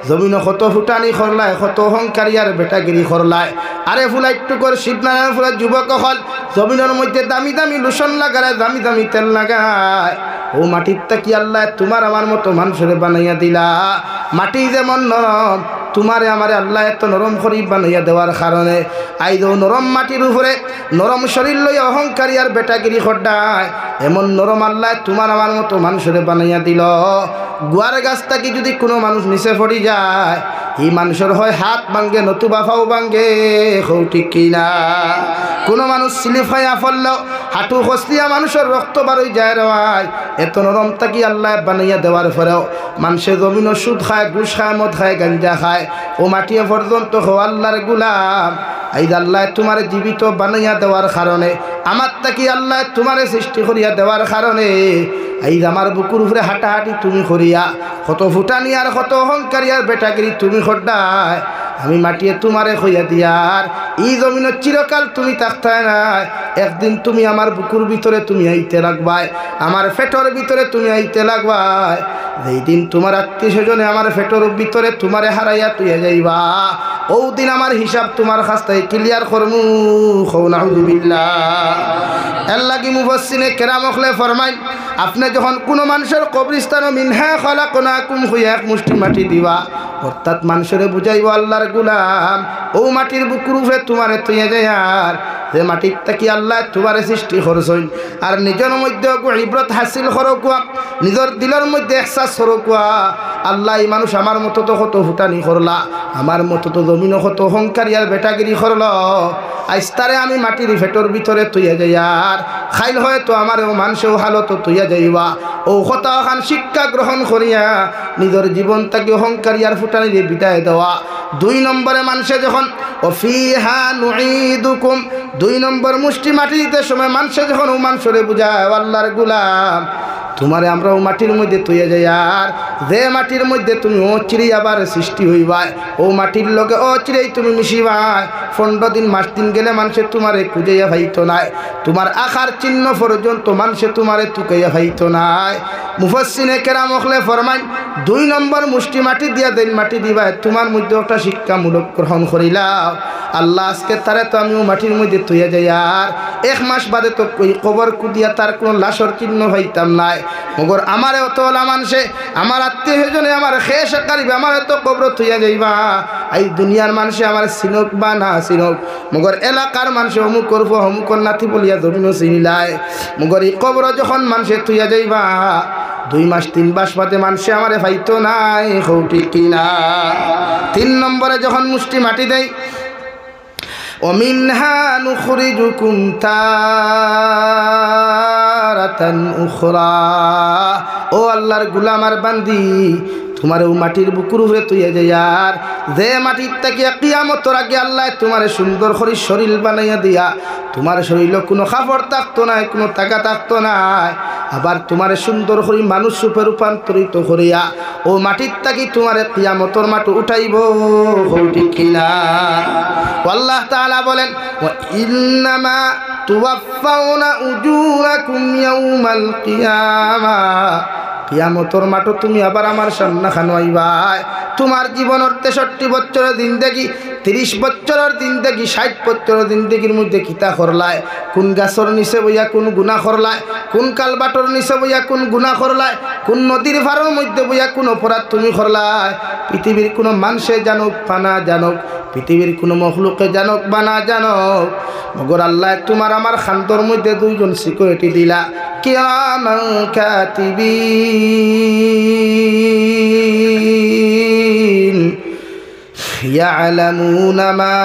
জমিন কত ফুটানি করলায়, কত অহংকারী আর বেটাগিরি করলায়। আরে ফুলা একটু করে শিবনারায়ণ ফুলা যুবক হল জমিনের মধ্যে দামি দামি লোশন লাগায়, দামি দামি তেল লাগায়, ও মাটির তাকি আল্লাহ তোমার আমার মতো মানুষের বানাইয়া দিলা। মাটি যেমন নরম, তোমারে আমারে আল্লাহ এত নরম করি বানাইয়া দেওয়ার কারণে আইদ নরম মাটির উপরে নরম শরীর লইয়া অহংকারী আর বেটাগিরি খড্ডায়, এমন নরম আল্লাহ তোমার আমার মতো মানুষের বানাইয়া দিল। গুয়ার গাছ থাকি যদি কোনো মানুষ নিচে পড়ি যায়, এই মানুষের হয় হাত ভাঙ্গে নতুবা ফাও ভাঙ্গে। ঠিক কিনা? কোনো মানুষ স্লিপ হইয়া পড়লেও হাঁটু খসলিয়া মানুষের রক্ত বারোই যায় রে ভাই। এত নরম থাকি আল্লাহ বানাইয়া দেওয়ার পরেও মানুষের জমিন সুদ খায়, ঘুষ খায়, মদ খায়, গাঞ্জা খায়, ও মাটিয়ে পর্যন্ত হো আল্লাহর গুলাম। এই আল্লাহ তোমার জীবিত বানাইয়া দেওয়ার কারণে, আমার তাকি আল্লাহ তোমার সৃষ্টি করিয়া দেওয়ার কারণে এই আমার বুকুর উপরে হাঁটাহাঁটি তুমি করিয়া, কত ফুটানি আর কত অহংকারী আর বেটাগিরি তুমি খড্ডায়, আমি মাটিয়ে তোমারে হইয়া দিয়ার এই জমিনের চিরকাল তুমি থাকতে নাই। একদিন তুমি আমার বুকুর ভিতরে তুমি আইতে লাগবাই, আমার ফেটর ভিতরে তুমি আইতে লাগবাই। যেই দিন তোমার আত্মীয় স্বজনে আমার ফেটর ভিতরে তোমারে হারাইয়া তুইয়া যাইবা, ও দিন আমার হিসাব তোমার কাছটাই ক্লিয়ার করমু। নাউযুবিল্লাহ। এর লাগি মুফাসসিরে কেরাম হলে ফরমাই, আপনি যখন কোনো মানুষের কবরস্থানে মিনহা খালাকনাকুম হইয়া এক মুষ্টি মাটি দিবা, অর্থাৎ মানুষের বুঝাইব আল্লাহর গুলাম, ও মাটির বুকুর উপরে তোমারে তুইয়া যায়, আর যে মাটির তাকি আল্লাহ তোমারে সৃষ্টি করছই, আর নিজের মধ্যে ইবরত হাসিল করকুয়া, নিজের দিলের মধ্যে এহসাস করকুয়া, আল্লাহ এই মানুষ আমার মতো তো কত ফুটানি করলা, আমার মতো তো জমিন কত অহংকারী আর বেটাগিরি করল, আইস্তারে আমি মাটির ফেটর ভিতরে তুইয়া যাই, আর খাইল হয়তো আমার মানুষেও হালত তুইয়া যাইবা। ও কথা খান শিক্ষা গ্রহণ করিয়া নিজের জীবন তাকে অহংকারী আর ফুটানিরে বিদায় দেওয়া। 2 নম্বরে মানুষে যখন অফিহা নুঈদুকুম, 2 নম্বর মুষ্টি মাটি দিতে সময় মানুষে যখন ও মানুষরে বুঝায় আল্লাহর গুলাম, তোমারে আমরা ও মাটির মধ্যে তৈয়া যাই আর যে মাটির মধ্যে তুমি অচিরেই আবার সৃষ্টি হইবাই ও মাটির লগে অচিরেই তুমি মিশিবাই 15 দিন মাস দিন গেলে মানুষে তোমারে খুঁজাইয়া ভাইতো নাই তোমার আখার চিহ্ন পর্যন্ত মানুষে তোমারে তুকাইয়া ভাইতো নাই মুফাসসিনে কেরাম হলে ফরমাইন 2 নম্বর মুষ্টি মাটি দিয়া দেন মাটি দিবা তোমার মধ্যে একটা শিক্ষামূলক গ্রহণ করিলাও আল্লাহ আজকে তারে তো আমি মাটির মধ্যে তৈয়া যাই আর 1 মাস বাদে তো ওই কবর কুদিয়া তার কোনো লাশর চিহ্ন হইতাম নাই মগর আমারে অত ওলা মানুষে আমার আত্মীয় স্বজনে আমার খেয়ে সাকারিবে আমার তো কবর তৈয়া যাইবা এই দুনিয়ার মানুষে আমার চিনক বা না চিনক মগর এলাকার মানুষে অমুক করবো অমুকর নাতি বলিয়া জমিনও চিনিলায় মগর এই কবর যখন মানুষে তৈয়া যাইবা 2 মাস 3 মাস বাদে মানুষে আমারে পাইতো নাই হৌটি কিনা 3 নম্বরে যখন মুষ্টি মাটি দেয় ومنها نخرجكم تارة أخرى ও আল্লাহর গোলাম আর বান্দি তোমার ও মাটির বুকুর উপরে তুইয়া যায় আর যে মাটির থেকে কিয়ামতের আগে আল্লাহ তোমার সুন্দর করে শরীর বানাইয়া দিয়া তোমার শরীরে কোনো কাপড় থাকতো না কোনো টাকা থাকতো না আবার তোমার সুন্দর করে মানুষ রূপে রূপান্তরিত করিয়া ও মাটির থেকে তোমার কিয়ামতের মাটি উঠাইব ঠিক কিনা আল্লাহ তাআলা বলেন ওয়া ইন্নামা তুওয়াফাউনা উজুরাকুম ইয়াউমাল কিয়ামা কিয়ামতের মাঠে তুমি আবার আমার সামনে খানো আইবাই তোমার জীবনের 63 বছরের জিন্দেগি 30 বছরের জিন্দেগি 60 বছরের জিন্দেগির মধ্যে কিতা করলায় কোন গাছর নিচে বইয়া কোন গুনাহ করলায় কোন কালবাটর নিচে বইয়া কোন গুনাহ করলায় কোন নদীর ভারের মধ্যে বইয়া কোন অপরাধ তুমি করলায় পৃথিবীর কোন মানুষে জানুক পানা জানুক পৃথিবীর কোন মখলুকে জানুক বা না জানুক মগর আল্লাহ তোমার আমার খান্তর মধ্যে 2 জন সিকিউরিটি দিলা কিরামান কাতিবিন ইয়ালামুনা মা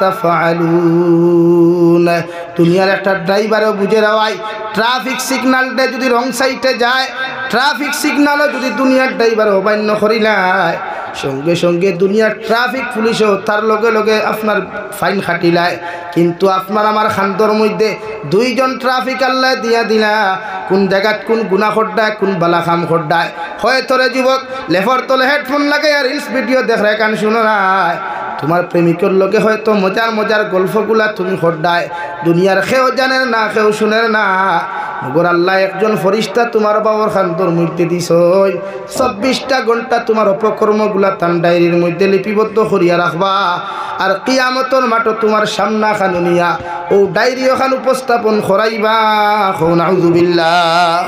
তাফআলুন দুনিয়ার একটা ড্রাইভারও বুঝে রাওয়াই ট্রাফিক সিগন্যালটা যদি রং সাইডে যায় ট্রাফিক সিগন্যালও যদি দুনিয়ার ড্রাইভার অমান্য করিলায় সঙ্গে সঙ্গে দুনিয়ার ট্রাফিক পুলিশও তার লগে লগে আপনার ফাইন খাটিলায় কিন্তু আপনার আমার খান্তর মধ্যে 2 জন ট্রাফিক আল্লাহ দিয়া দিলা কোন জায়গাত কোন গুনাহ করডায় কোন বালা কাম করডায় হয় তোরে যুবক লেফর তলে হেডফোন লাগাই আর রিলস ভিডিও দেখায় কান শুনো নাই তোমার প্রেমিকের লগে হয়তো মজার মজার গল্পগুলা তুমি করডায় দুনিয়ার কেউ জানে না কেউ শুনে না মগর আল্লাহ একজন ফরিস্তা তোমার বাবার খান্তর মধ্যে দিছই 24টা ঘন্টা তোমার অপকর্মগুলা তান ডায়েরির মধ্যে লিপিবদ্ধ করিয়া রাখবা আর কিয়ামতের মাঠে তোমার সামনা খানুনিয়া ও ডায়েরি ওখান উপস্থাপন করাইবা নাউযুবিল্লাহ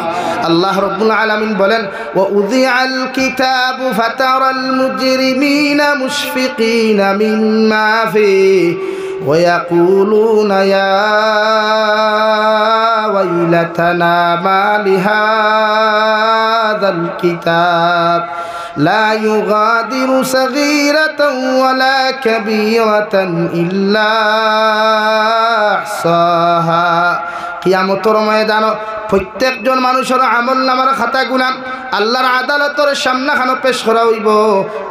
আল্লাহ রাব্বুল আলামিন বলেন ওয়া উযিআল কিতাবু ফাতারাল মুজরিমিনা মুশফিকিনা মিম্মা ফিহি ويقولون يا ويلتنا ما لهذا الكتاب لا يغادر صغيرة ولا كبيرة إلا أحصاها কিয়ামতের ময়দানে প্রত্যেকজন মানুষের আমলনামার খাতাগুলা আল্লাহর আদালতের সামনে খানো পেশ করা হইব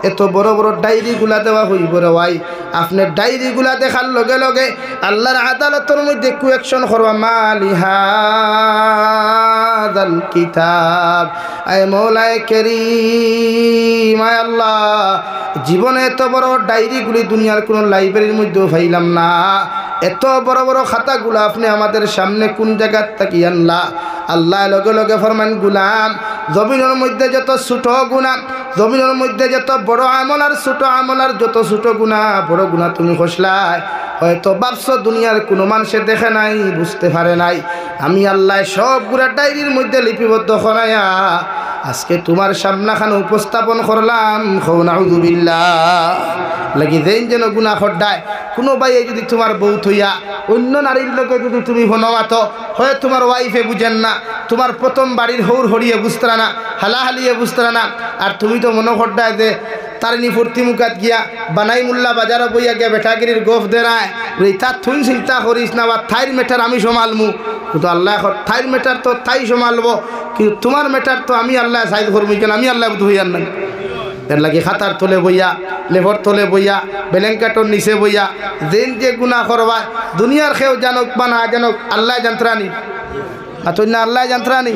এত বড় বড় ডায়েরিগুলা দেওয়া হইব রে ভাই আপনি ডায়েরিগুলা দেখার লগে লগে আল্লাহর আদালতের মধ্যে কুয়েকশন করবা মালিহাদাল কিতাব আয় মওলায়ে কারীম আয় আল্লাহ জীবনে এত বড় ডায়েরিগুলি দুনিয়ার কোনো লাইব্রেরির মধ্যেও পাইলাম না এত বড় বড় খাতাগুলো আপনি আমাদের সামনে কোন জায়গা থেকে আনলা আল্লাহ লগে লগে ফরমান গুলাম জমিনের মধ্যে যত ছোট গুনাহ জমিনের মধ্যে যত বড় আমল আর ছোট আমল আর যত ছোট গুনাহ বড় গুনাহ তুমি খসলাই হয়তো ভাবছো দুনিয়ার কোনো মানুষে দেখে নাই বুঝতে পারে নাই আমি আল্লাহ সবগুলা ডায়েরির মধ্যে লিপিবদ্ধ করাইয়া আজকে তোমার সামনাখানে উপস্থাপন করলাম নাউযুবিল্লাহ লাগি দেন যেন গুনাহ খড্ডায় কোনো ভাইয়ে যদি তোমার বউ থইয়া অন্য নারীর লোকে যদি তুমি হনমাত হয় তোমার ওয়াইফে বুঝেন না তোমার প্রথম বাড়ির হৌর হরিয়ে বুঝতে না হালাহালিয়ে বুঝতে না আর তুমি তো মনে খড্ডায় যে তারিনী ফুর্তি মুখাত গিয়া বানাই মুল্লা বাজারে বইয়া গিয়া বেটাগিরির গোফ দেরায় তার থুন চিন্তা করিস না বা থাইর মেটার আমি সমালমু কিন্তু আল্লাহ থাইর মেটার তো তাই সমালবো কিন্তু তোমার মেটার তো আমি আল্লাহ সাইজ করবো কেন আমি আল্লাহ ধুইয়ার না এর লাগে খাতার তলে বইয়া লেভর তলে বইয়া বেলেঙ্কাটোর নিচে বইয়া যেন যে গুনাহ করবা দুনিয়ার কেউ জানুক বা না জানুক আল্লাহ যন্ত্রানি তুই না আল্লাহ জানতরানি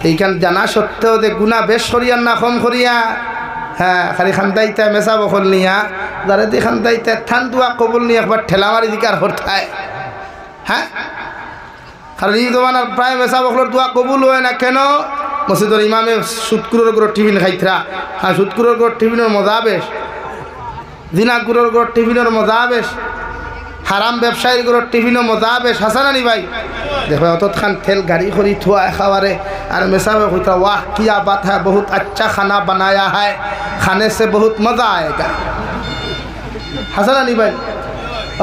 এইখান জানা সত্ত্বেও যে গুণা বেশ করিয়ার না কম করিয়া হ্যাঁ খালি খান্দাইতে মেসা বকল নিয়া যারা দি খান্দাইতে থান দুয়া কবুল নিয়ে একবার ঠেলা মারি দিকার হরতায় হ্যাঁ কারণ এই জমানার প্রায় মেসা বকলের দোয়া কবুল হয় না কেন মসজিদের ইমামে সুদকুরের গড় টিফিন খাইতরা হ্যাঁ সুদকুরের গড় টিফিনের মজা বেশ দিনাকুরের গড় টিফিনের মজা বেশ হারাম ব্যবসায়ীর গড় টিফিনের মজা বেশ হাসানানি ভাই देखो অত খান তেল গাড়ি করি থুয়া খাবারে আর মেসাবে কইতা वाह क्या बात है बहुत अच्छा खाना बनाया है खाने से बहुत मजा आएगा হাসানানি ভাই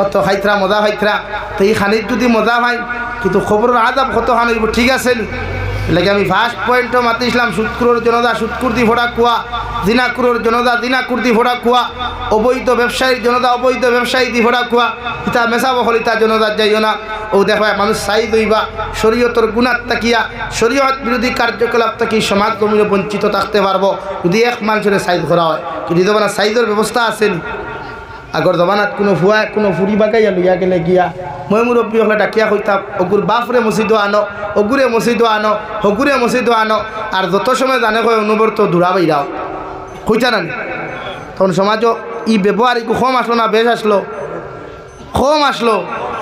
অত খাইতরা মজা খাইতরা তো এই খানির যদি মজা হয় কিন্তু খবরের আজাব কত খান হইব ঠিক আছে নি লাগে আমি ফার্স্ট পয়েন্টও মাতিছিলাম সুদকুরের জনতা সুদকুর দি ফোড়া কুয়া দিনাকুরের জনতা দিনাকুর দি ফোড়া কুয়া অবৈধ ব্যবসায়ীর জনতা অবৈধ ব্যবসায়ী দি ফোড়া কুয়া ইতা মেসা বহল ইতা জনতা যাইও না ও দেখো মানুষ সাই দইবা শরীয়তর গুণাত তাকিয়া শরীয়ত বিরোধী কার্যকলাপ থাকি সমাজ জমিনে বঞ্চিত থাকতে পারবো যদি এক মানুষের সাইজ করা হয় কিন্তু জমানা সাইজের ব্যবস্থা আছেন আগর জমানাত কোনো ফুয়া কোনো ফুরি বাগাইয়া লইয়া গেলে গিয়া মই মুরব্বী হলে ডাকিয়া কইতাম অগুর বাপরে মসজিদও আনো অগুরে মসজিদও আনো হগুরে মসজিদও আনো আর যত সময় জানে কয় অনুবর্ত দূরা বাইরাও কইতা না তখন সমাজও ই ব্যবহার একটু কম আসলো না বেশ আসলো কম আসলো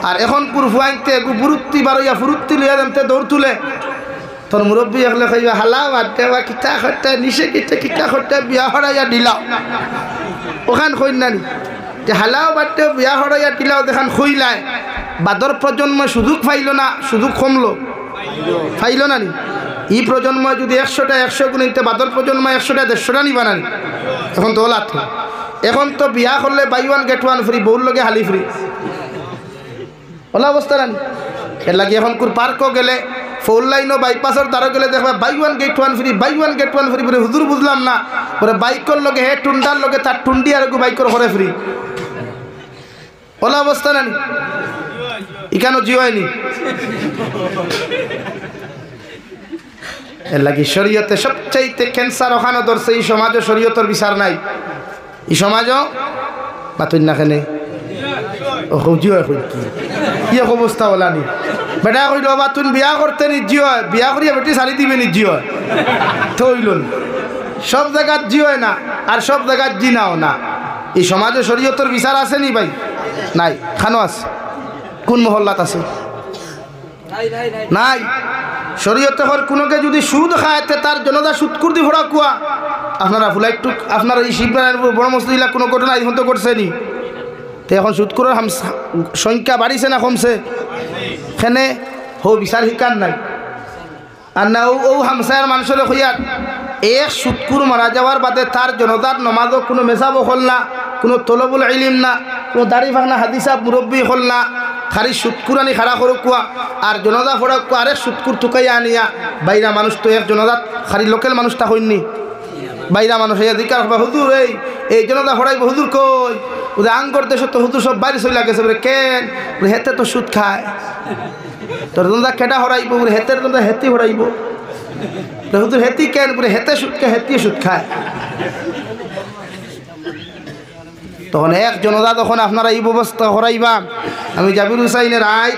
আর এখন পুর ফুয়াইতে একটু ফুরুত্তি বারইয়া ফুরুত্তি লইয়া দেমতে দৌড় তুলে তোর মুরব্বী হলে কইবা হালা বাদে বা কিতা খরটা নিচে কিতা খরটা বিয়া হরাইয়া দিলাও ওখান কই নানি যে হালাও বাদে বিয়া হরাইয়া দিলাও দেখান খুইলায় বাদর প্রজন্ম সুযোগ পাইল না সুযোগ কমলো পাইল না নি এই প্রজন্ম যদি 100টা 100 গুণ নিতে বাদর প্রজন্ম 100টা 150টা নিবা না এখন তো লাথ এখন তো বিয়া করলে buy one get one free বহুর লগে হালি ফ্রি ওলা অবস্থা না এর লাগে এখন কোর পার্কও গেলে ফোর লাইনও বাইপাসের দ্বারা গেলে দেখবা buy one get one free buy one get one free বলে হুজুর বুঝলাম না বলে বাইকর লগে হে টুন্ডার লগে তার টুন্ডি আর বাইকর ঘরে ফ্রি ওলা অবস্থা না ইখানো জিও হয়নি এর লাগে শরীয়তে সবচাইতে ক্যান্সার ওখানে ধরছে এই সমাজও শরীয়তের বিচার নাই এই সমাজও বাতুন না খেলে ও জিও এখন কি এক অবস্থা ওলা নি বেটা কইল বাতুন বিয়া করতে নি জিও বিয়া করিয়া বেটি সারি দিবে নি জিও তো হইল সব জায়গাত জিও না আর সব জায়গাত জি নাও না এই সমাজে শরীয়তের বিচার আছে নি ভাই নাই খানো আছে কোন মহল্লাত আছে নাই শরীয়তে হর কোনোকে যদি সুদ খায়তে তার জনতা সুদকুর দি ভরা কুয়া আপনারা ফুলা একটু আপনারা এই শিবনারায়ণপুর বড় মসজিদা কোনো ঘটনা এখন তো করছে নি তো এখন সুদকুরের সংখ্যা বাড়িছে না কমছে এখানে হো বিচার শিকার নাই আর না ও হামসায়ার মানুষের হইয়ার এক সুদকুর মারা যাওয়ার বাদে তার জনতার নমাজও কোনো মেসাব হল না কোনো তলবুল ইলিম না কোনো দাড়ি ভাঙনা হাদিসা মুরব্বী হল না খালি সুদকুর আনি খাড়া করো কুয়া আর জনতা ফোড়া কুয়া আরেক সুদকুর টুকাইয়া আনিয়া বাইরা মানুষ তো এক জনতাত খালি লোকাল মানুষটা হইনি বাইরা মানুষ হইয়া দিকার হুজুর এই জনতা ফোড়াইব হুজুর কই ওদের আঙ্গর দেশ তো হুজুর সব বাইরে চলে গেছে বলে কেন হেতে তো সুদ খায় তোর জনতা কেটা হরাইব বলে হেতের জনতা হেতি হরাইব হুজুর হেতি কেন বলে হেতে সুদ খায় হেতি সুদ খায় তখন এক জনতা তখন আপনারা এই ব্যবস্থা হরাইবা আমি জাবির হুসাইনের আয়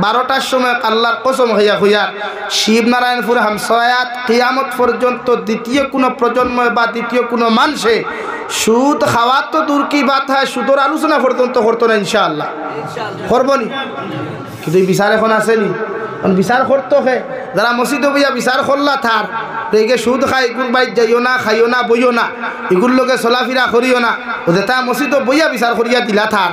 12টার সময় আল্লাহর কসম হইয়া হইয়া শিবনারায়ণপুর হামসায়াত কিয়ামত পর্যন্ত দ্বিতীয় কোনো প্রজন্ম বা দ্বিতীয় কোনো মানুষে সুদ খাওয়া তো দূর কি বাত হয় সুদর আলোচনা পর্যন্ত করতো না ইনশাআল্লাহ করবনি কিন্তু এই বিচার এখন আসেনি বিচার করতো হে যারা মসজিদে বইয়া বিচার করলা থার তো এগে সুদ খাই এগুর বাইক যাইও না খাইও না বইও না এগুর লোকে চলাফিরা করিও না ও যেটা মসজিদে বইয়া বিচার করিয়া দিলা থার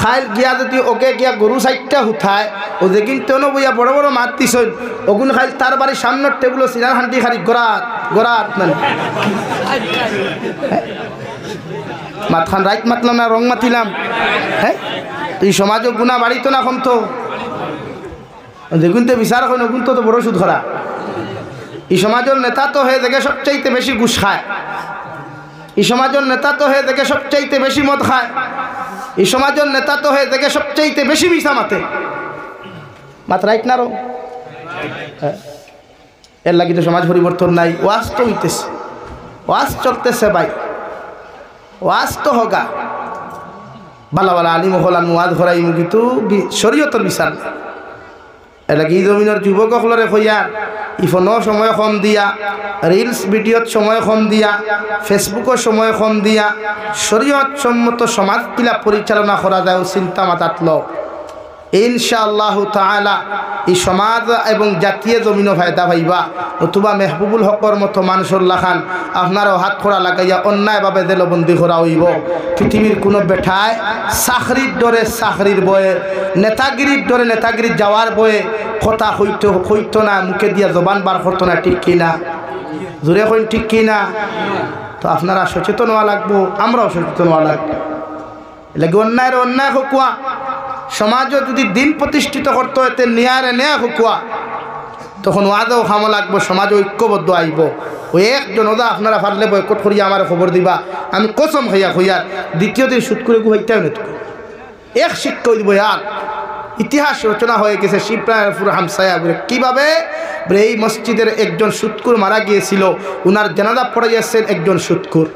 খাইল গিয়া যদি ওকে গিয়া গরু সাইডটা উঠায় ও যে কিন্তু বইয়া বড় বড় মাত দিছই ওগুন খাইল তার বাড়ির সামনের টেবিলও সিনার হান্ডি খালি গড়াত গড়াত মানে মাত খান রাইট মাতলাম না রং মাতিলাম হ্যাঁ এই সমাজও গুণা বাড়িত না এখন তো দেখুন তো বিচার হয় নগুন তো বড় সুদ খরা এই সমাজের নেতা তো হয়ে দেখে সবচাইতে বেশি ঘুষ খায় এই সমাজের নেতা তো হয়ে দেখে সবচাইতে বেশি মদ খায় এই সমাজের নেতা তো হয়ে দেখে সবচাইতে বেশি মিশা মাতে মাত রাইট না রং এর লাগি তো সমাজ পরিবর্তন নাই ওয়াজ তো হইতেছে ওয়াজ চলতেছে ভাই ওয়াজ তো হগা বালা বালা আলিম হলান ওয়াজ ঘরাইমু কিন্তু শরীয়তের বিচার এটা কি জমিনের যুবকসকলরে কইয়ার ইফোনও সময় কম দিয়া, রিলস ভিডিওত সময় কম দিয়া, ফেসবুকও সময় কম দিয়া শরীয়ত সম্মত সমাজগুলা পরিচালনা করা যায় চিন্তা মাথাত ল। ইনশাআল্লাহু তাআলা এই সমাজ এবং জাতীয় জমিনও ফায়দা পাইবা। নতুবা মেহবুবুল হকর মতো মানুষের লাখান আপনারও হাত খোড়া লাগাইয়া অন্যায়ভাবে জেলবন্দি করা হইব। পৃথিবীর কোনো বেঠায় চাকরির ডরে চাকরির বয়ে, নেতাগিরির ডরে নেতাগিরির যাওয়ার বয়ে কথা হইতো না, মুখে দিয়া জবান বার করতো না, ঠিক কিনা? জোরে কইন ঠিক কিনা? তো আপনারা সচেতন হওয়া লাগবো, আমরাও সচেতন হওয়া লাগবো। লাগে অন্যায়ের অন্যায় হকুয়া, সমাজও যদি দিন প্রতিষ্ঠিত করতে হইতে নিয়ারে নেয়া হকুয়া, তখন ওয়াদেও খামো লাগবো, সমাজ ঐক্যবদ্ধ আইব। ওই একজন ওদা আপনারা পারলে বয়কট করিয়া আমার খবর দিবা, আমি কসম হইয়া হইয়ার দ্বিতীয় দিন সুদ করে হইতেও না এক শিক্ষা দিব। আর ইতিহাস রচনা হয়ে গেছে শিবরায়পুর হামসায়া বলে কীভাবে এই মসজিদের একজন সুৎকুর মারা গিয়েছিল, উনার জানাজা পড়ে যাচ্ছেন একজন সুৎকুর।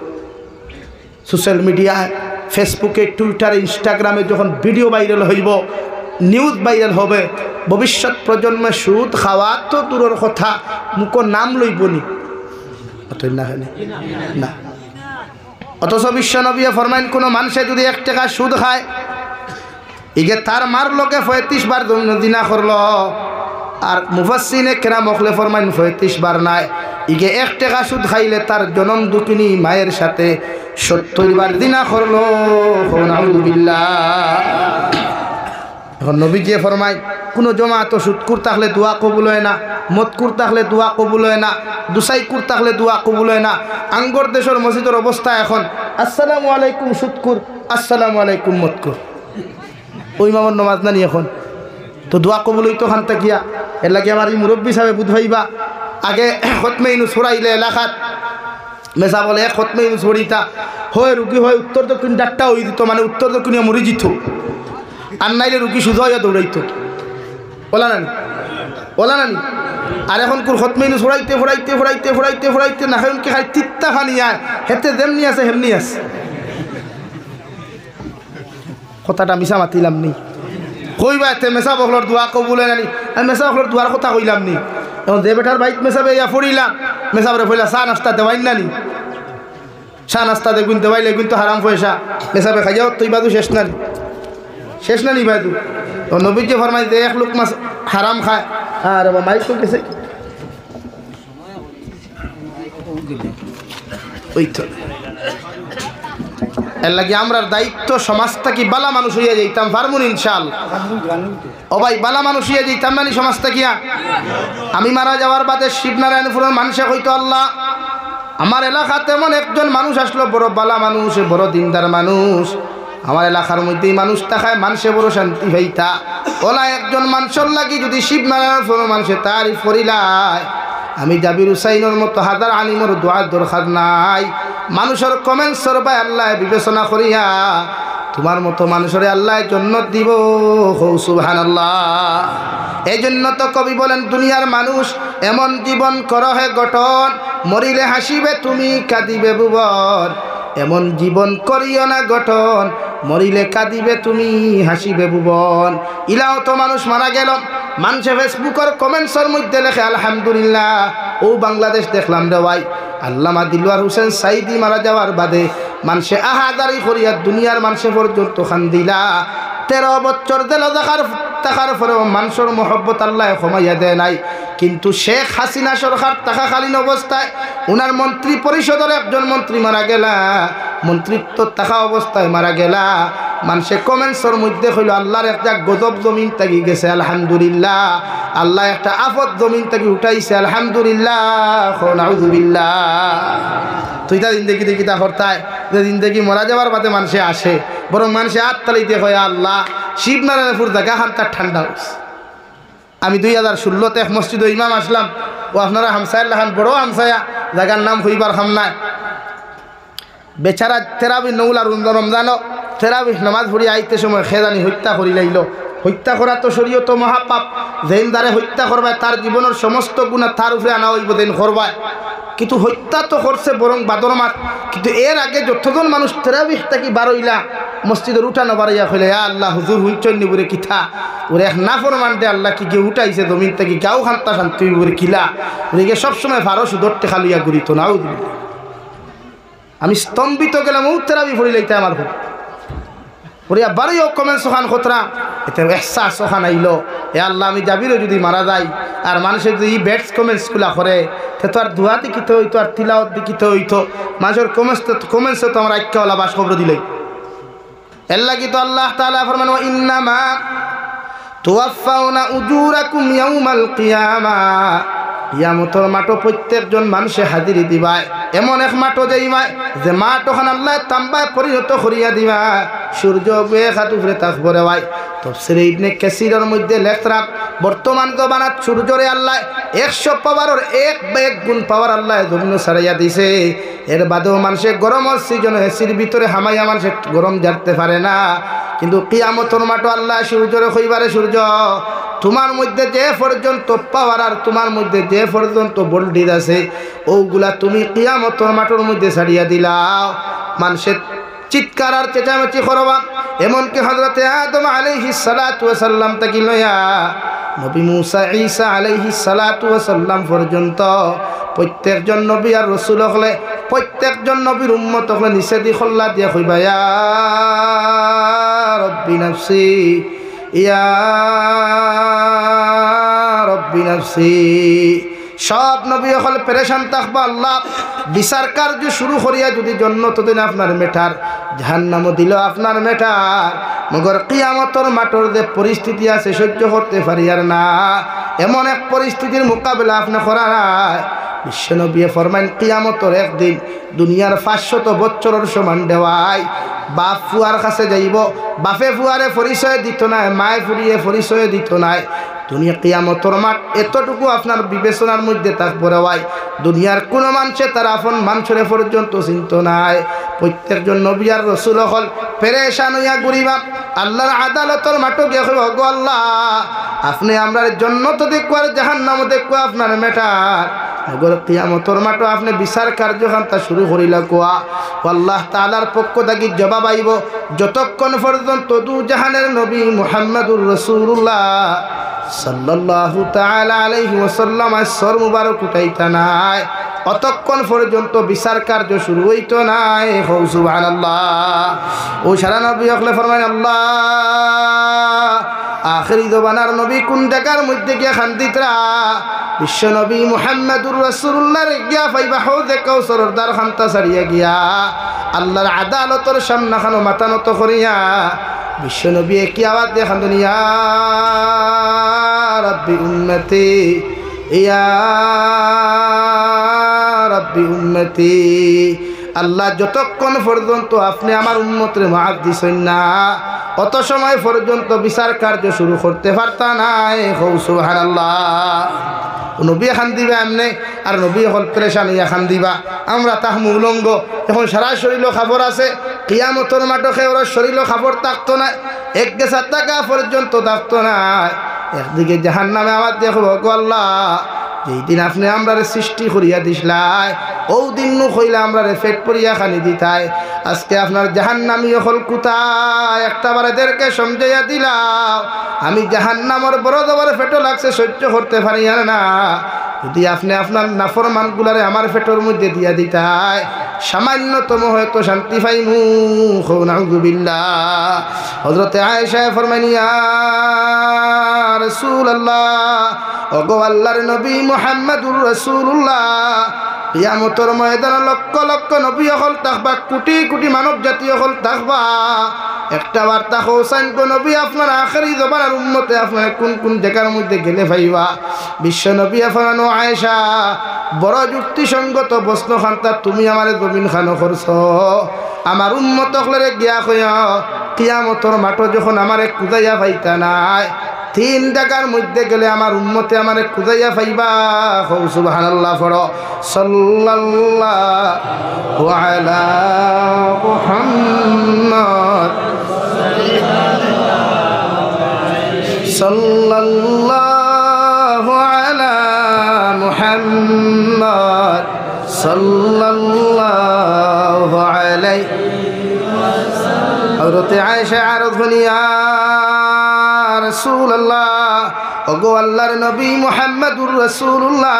সোশ্যাল মিডিয়ায় ফেসবুকে, টুইটারে, ইনস্টাগ্রামে যখন ভিডিও ভাইরাল হইব, নিউজ ভাইরাল হবে, ভবিষ্যৎ প্রজন্মে সুদ খাওয়া তো দূরের কথা, মুখর নাম লইবনি না। অথচ বিশ্বনবী ফরমাইন কোনো মানুষে যদি 1 টাকা সুদ খায়, ইগে তার মার লোকে 35 বার জিনা করল। আর মুফাসসিনে কেরাম মখলে ফরমাইন 35 বার নাই, ইগে 1 টাকা সুদ খাইলে তার জনম দুঃখিনী মায়ের সাথে 70 বার জিনা করলো। নাউযুবিল্লাহ। এখন নবীজি ফরমাই কোনো জমাত সুদকুর থাকলে দোয়া কবুল হয় না, মদকুর থাকলে দোয়া কবুল হয় না, দুসাইকুর থাকলে দোয়া কবুল হয় না। আঙ্গর দেশের মসজিদের অবস্থা এখন আসসালামু আলাইকুম সুদকুর, আসসালামু আলাইকুম মদকুর। ওই মামর নমাজ নানি এখন তো দোয়া কবুল হইতো খান তাকিয়া। এর লাগে আমার এই মুরব্বী সাহেব বুধ ভাইবা আগে খতমে ইনু ছড়াইলে এলাকাত মেসা বলে খতমে ইনু ছড়িতা হয় রুগী হয় উত্তর দক্ষিণ ডাক্তা হয়ে দিত, মানে উত্তর দক্ষিণে মরি যেত, আর নাইলে রুগী শুধু হইয়া দৌড়াইতো। ওলা নানি ওলা নানি। আর এখন কোর খতমে ইনু ছড়াইতে ফোড়াইতে ফোড়াইতে ফোড়াইতে ফোড়াইতে না কি খাই তিত্তা খানি আয়, হেতে যেমনি আছে হেমনি আছে। কথাটা মিশা মাতিলাম নি, কইবা এতে মেসা বকলর দোয়া কবুল হয় নানি, আমি মেসা বকলর দোয়ার কথা কইলাম নি। এখন যে বেটার বাইক মেসাবে ইয়া ফড়িলাম, মেসাবরে ফইলা চা নাস্তা দেওয়াই নানি, চা নাস্তা দেখুন দেওয়াইলে কিন্তু হারাম পয়সা। মেসাবে খাইয়াও তুই বাদু শেষ নানি, শেষ নানি বাদু। তো নবীজি ফরমাই যে 1 লোক মাছ হারাম খায়। আর মাইক তো গেছে ওই তো। এর লাগে আমরার দায়িত্ব সমাজটা কি বালা মানুষ হইয়া যাইতাম পারমুন ইনশাআল্লাহ। ও ভাই বালা মানুষ হইয়া যাইতাম নানি সমাজটা কিয়া। আমি মারা যাওয়ার বাদে শিবনারায়ণপুরের মানুষে হইতো আল্লাহ আমার এলাকাতে এমন একজন মানুষ আসলো, বড় বালা মানুষ, বড় দিনদার মানুষ, আমার এলাকার মধ্যেই মানুষ থাকায় মানুষে বড় শান্তি হইতা। ওলা একজন মানুষের লাগি যদি শিবনারায়ণপুরের মানুষে তারিফ করিলায়, আমি জাবির হুসাইনের মতো হাজার আলিমর দোয়ার দরকার নাই। মানুষের কমেন্টস ভাই আল্লাহ বিবেচনা করিয়া তোমার মতো মানুষের আল্লাহ জান্নাত দিব। সুবহানাল্লাহ। এই জন্য তো কবি বলেন দুনিয়ার মানুষ এমন জীবন করহে গঠন, মরিলে হাসিবে তুমি কাঁদিবে ভুবন। এমন জীবন করিও না গঠন, মরিলে কাঁদিবে তুমি হাসিবে ভুবন। ইলাও তো মানুষ মারা গেল, মানুষে ফেসবুকের কমেন্টসের মধ্যে লেখে আলহামদুলিল্লাহ। ও বাংলাদেশ দেখলাম রে ভাই, আল্লামা দিলওয়ার হোসেন সাইদি মারা যাওয়ার বাদে মানুষে আহাজারি করিয়া দুনিয়ার মানুষে পর্যন্ত খান্দিলা। 13 বছর দিল দেখার পরেও মানুষের মহব্বত আল্লাহ কমাইয়া দেয় নাই। কিন্তু শেখ হাসিনা সরকার থাকাকালীন অবস্থায় উনার মন্ত্রী পরিষদের একজন মন্ত্রী মারা গেলা, মন্ত্রিত্ব থাকা অবস্থায় মারা গেলা। মানুষে কমেন্টসের মধ্যে হইল আল্লাহর একটা গজব জমিন থাকি গেছে আলহামদুলিল্লাহ, আল্লাহ একটা আফত জমিন থাকি উঠাইছে আলহামদুলিল্লাহ। নাউযুবিল্লাহ। তুই তা জিন্দেগি দেখি তা হরতায় যে জিন্দেগি মরা যাওয়ার বাদে মানুষে আসে, বরং মানুষে আত্মালিতে হয় আল্লাহ শিবনারায়ণপুর জায়গা হান্তার ঠান্ডা হয়েছে। আমি 2016-তে এক মসজিদ ইমাম আসলাম, ও আপনারা হামসায়ার লাহান বড় হামসায়া, জায়গার নাম হইবার খাম নাই। বেচারা তেরাবি নৌলা রমজানো তেরাবি নামাজ পড়ি আইতে সময় খেদানি হত্যা করি লাইল। হত্যা করা তো শরীয়ত মহাপাপ, যেন দ্বারে হত্যা করবায় তার জীবনের সমস্ত গুণা তার উপরে আনা হইব দেন করবায়। কিন্তু হত্যা তো করছে বরং বাদর মাত। কিন্তু এর আগে যতজন মানুষ তেরাবিহ থাকি বারইলা মসজিদের উঠানো বাড়াইয়া কইলে আল্লাহ হুজুর হুইচন্নি বলে কিথা ওরে এক নাফরমান দে আল্লাহ কি কে উঠাইছে জমিন থেকে গাও খান্তা শান্তি বলে কিলা ওরে সবসময় ফারস ধরতে খালিয়া ঘুরিত নাও। আমি স্তম্ভিত গেলাম উত্তরাবি ফড়ি লাইতে আমার হোক ওরে বারোই কমেন্টস ওখান খতরা এতে এহসাস ওখান আইলো এ আল্লাহ আমি যাবিরও যদি মারা যাই আর মানুষের যদি এই ব্যাটস কমেন্টসগুলা করে তে তো আর ধোয়া দেখিতে হইতো আর তিলাওয়াত দেখিতে হইতো মানুষের কমেন্টসে তো আমরা আইক্যাওয়ালা বাস খবর দিলাই এর লাগি তো আল্লাহ তাআলা ফরমান ওয়া ইন্নামা তুওয়াফাউনা উজুরাকুম ইয়াউমাল কিয়ামাহ কিয়ামতের মাঠে প্রত্যেকজন মানুষে হাজিরি দিবায় এমন এক মাঠও যাইবায় যে মাঠ ওখানে আল্লাহ তাম্বায় পরিণত করিয়া দিবা সূর্য বেখাত উপরে থাকবরে ভাই তাফসীরে ইবনে কাসিরের মধ্যে লেখরা বর্তমান জমানাত সূর্যরে আল্লাহ 100 পাওয়ারের এক গুণ পাওয়ার আল্লাহ জমিন ছাড়াইয়া দিছে এর বাদেও মানুষে গরমের সিজনে এসির ভিতরে হামাইয়া মানুষে গরম জানতে পারে না কিন্তু কিয়ামতের মাঠে আল্লাহ সূর্যরে কইবারে সূর্য তোমার মধ্যে যে পর্যন্ত পাওয়ার আর তোমার মধ্যে যে পর্যন্ত ভোল্টেজ আছে ওগুলা তুমি কিয়ামতের মাঠের মধ্যে ছাড়িয়া দিলাও মানুষের চিৎকার আর চেঁচামেচি করবা এমনকি হযরতে আদম আলাইহিস সালাতু ওয়াস সালাম থেকে লয়া নবী মুসা ঈসা আলাইহিস সালাতু ওয়াস সালাম পর্যন্ত প্রত্যেকজন নবী আর রাসূল হলে প্রত্যেকজন নবীর উম্মত হলে নিচে দি খল্লা দিয়া কইবা ইয়া রব্বি নাফসি ইয়া রব্বি নাফসি সব নবী হল পেরেশান থাকবা আল্লাহ বিচার কার্য শুরু করিয়া যদি জান্নাত দিন আপনার মেটার জাহান্নামও দিল আপনার মেটার মগর কিয়ামতের মাঠের যে পরিস্থিতি আছে সহ্য করতে পারি আর না এমন এক পরিস্থিতির মোকাবেলা আপনি করা নাই বিশ্বনবী ফরমান কিয়ামতের একদিন দুনিয়ার 500 বছরের সমান দেওয়াই বাপ ফুয়ার কাছে যাইব বাপে ফুয়ারে পরিচয় দিত না মায়ে ফুরিয়ে পরিচয় দিত নাই দুনিয়া কিয়ামতের মাঠ এতটুকু আপনার বিবেচনার মধ্যে থাকবে ভাই দুনিয়ার কোন মানুষে তার আপন মানুষের পর্যন্ত চিন্ত নাই প্রত্যেকজন নবী আর রাসূল হল পেরেশান হইয়া ঘুরিবা আল্লাহর আদালতের মাঠে গিয়ে গো আল্লাহ আপনি আমরা জান্নাত দেখো আর জাহান্নাম দেখো আপনার মেটার আগর কিয়ামতের মাঠে আপনি বিচার কার্যখানটা শুরু করিলা কোয়া আল্লাহ তাআলার পক্ষ থেকে জবাব আইব যতক্ষণ পর্যন্ত দু জাহানের নবী মুহাম্মদুর রাসূলুল্লাহ সাল্লাল্লাহু তাআলা আলাইহি ওয়াসাল্লাম আসর মুবারক উঠাইতা নাই অতক্ষণ পর্যন্ত বিচার কার্য শুরু হইতো নাই হৌ সুবহানাল্লাহ ও সারা নবী হকলে ফরমান আল্লাহ আখিরি জমানার নবী কোন জায়গার মধ্যে গিয়া খান্দিতরা বিশ্ব নবী মুহাম্মদুর রাসূলুল্লাহর গিয়া পাইবা হৌজে কাউসারের দ্বার খান্তা ছাড়িয়া গিয়া আল্লাহর আদালতের সামনে খানো মাথা নত করিয়া বিশ্ব নবী কি আওয়াজ দিয়ে খান্দন ইয়া রাব্বি উম্মতি ইয়া রাব্বি উম্মতি আল্লাহ যতক্ষণ পর্যন্ত আপনি আমার উম্মতের মাফ দিছেন না অত সময় পর্যন্ত বিচার কার্য শুরু করতে পারতা নাই হৌ সুবহানাল্লাহ নবী খান দিবা এমনি আর নবী হল পেরেশান ইয়া খান দিবা আমরা তাহমু উলঙ্গ এখন সারা শরীরও খবর আছে কিয়ামতের মাঠে ওরা শরীরও খবর থাকতো না এক গেছার টাকা পর্যন্ত থাকতো না একদিকে জাহান্নামে আমার দেখো গো আল্লাহ যেই দিন আপনি আমরা সৃষ্টি করিয়া দিসলাই ও দিন নু কইলা আমরা পেট পরিয়া খানি দিতাই আজকে আপনার জাহান্নামী হল কোথায় একটা বার এদেরকে সমঝাইয়া দিলাম আমি জাহান্নামের বড় জবর পেটও লাগছে সহ্য করতে পারি না যদি আপনি আপনার নাফরমানগুলারে আমার পেটের মধ্যে দিয়া দিতাই সামান্যতম হয়তো শান্তি পাইমু নাউযুবিল্লাহ হযরতে আয়েশা ফরমাইন ইয়া রাসূলুল্লাহ ওগো আল্লাহর নবী মুহাম্মদুর রাসূলুল্লাহ কিয়ামতের ময়দানে লক্ষ লক্ষ নবী হল থাকবা কোটি কোটি মানব জাতি হল থাকবা একটা বার্তা হোসেন গো নবী আপনার আখেরি জমানার উম্মতে আপনার কোন কোন জায়গার মধ্যে গেলে পাইবা বিশ্ব নবী ফরমানো আয়েশা বড় যুক্তিসঙ্গত প্রশ্ন খান্তা তুমি আমারে জমিন খানো করছো আমার উম্মত হলরে গিয়া কইয়া কিয়ামতের মাঠে যখন আমারে কুদাইয়া পাইতা নাই তিন জায়গার মধ্যে গেলে আমার উম্মতে আমারে খুঁজাইয়া পাইবা হৌ সুবহানাল্লাহ পড়ো সাল্লাল্লাহু আলা মুহাম্মদ সাল্লাল্লাহু আলা মুহাম্মদ সাল্লাল্লাহু আলাইহি ওয়াসাল্লাম হযরতে আয়েশা আরজ হলি ইয়া রাসূলুল্লাহ, ওগো আল্লাহর নবী মুহাম্মদুর রাসূলুল্লাহ,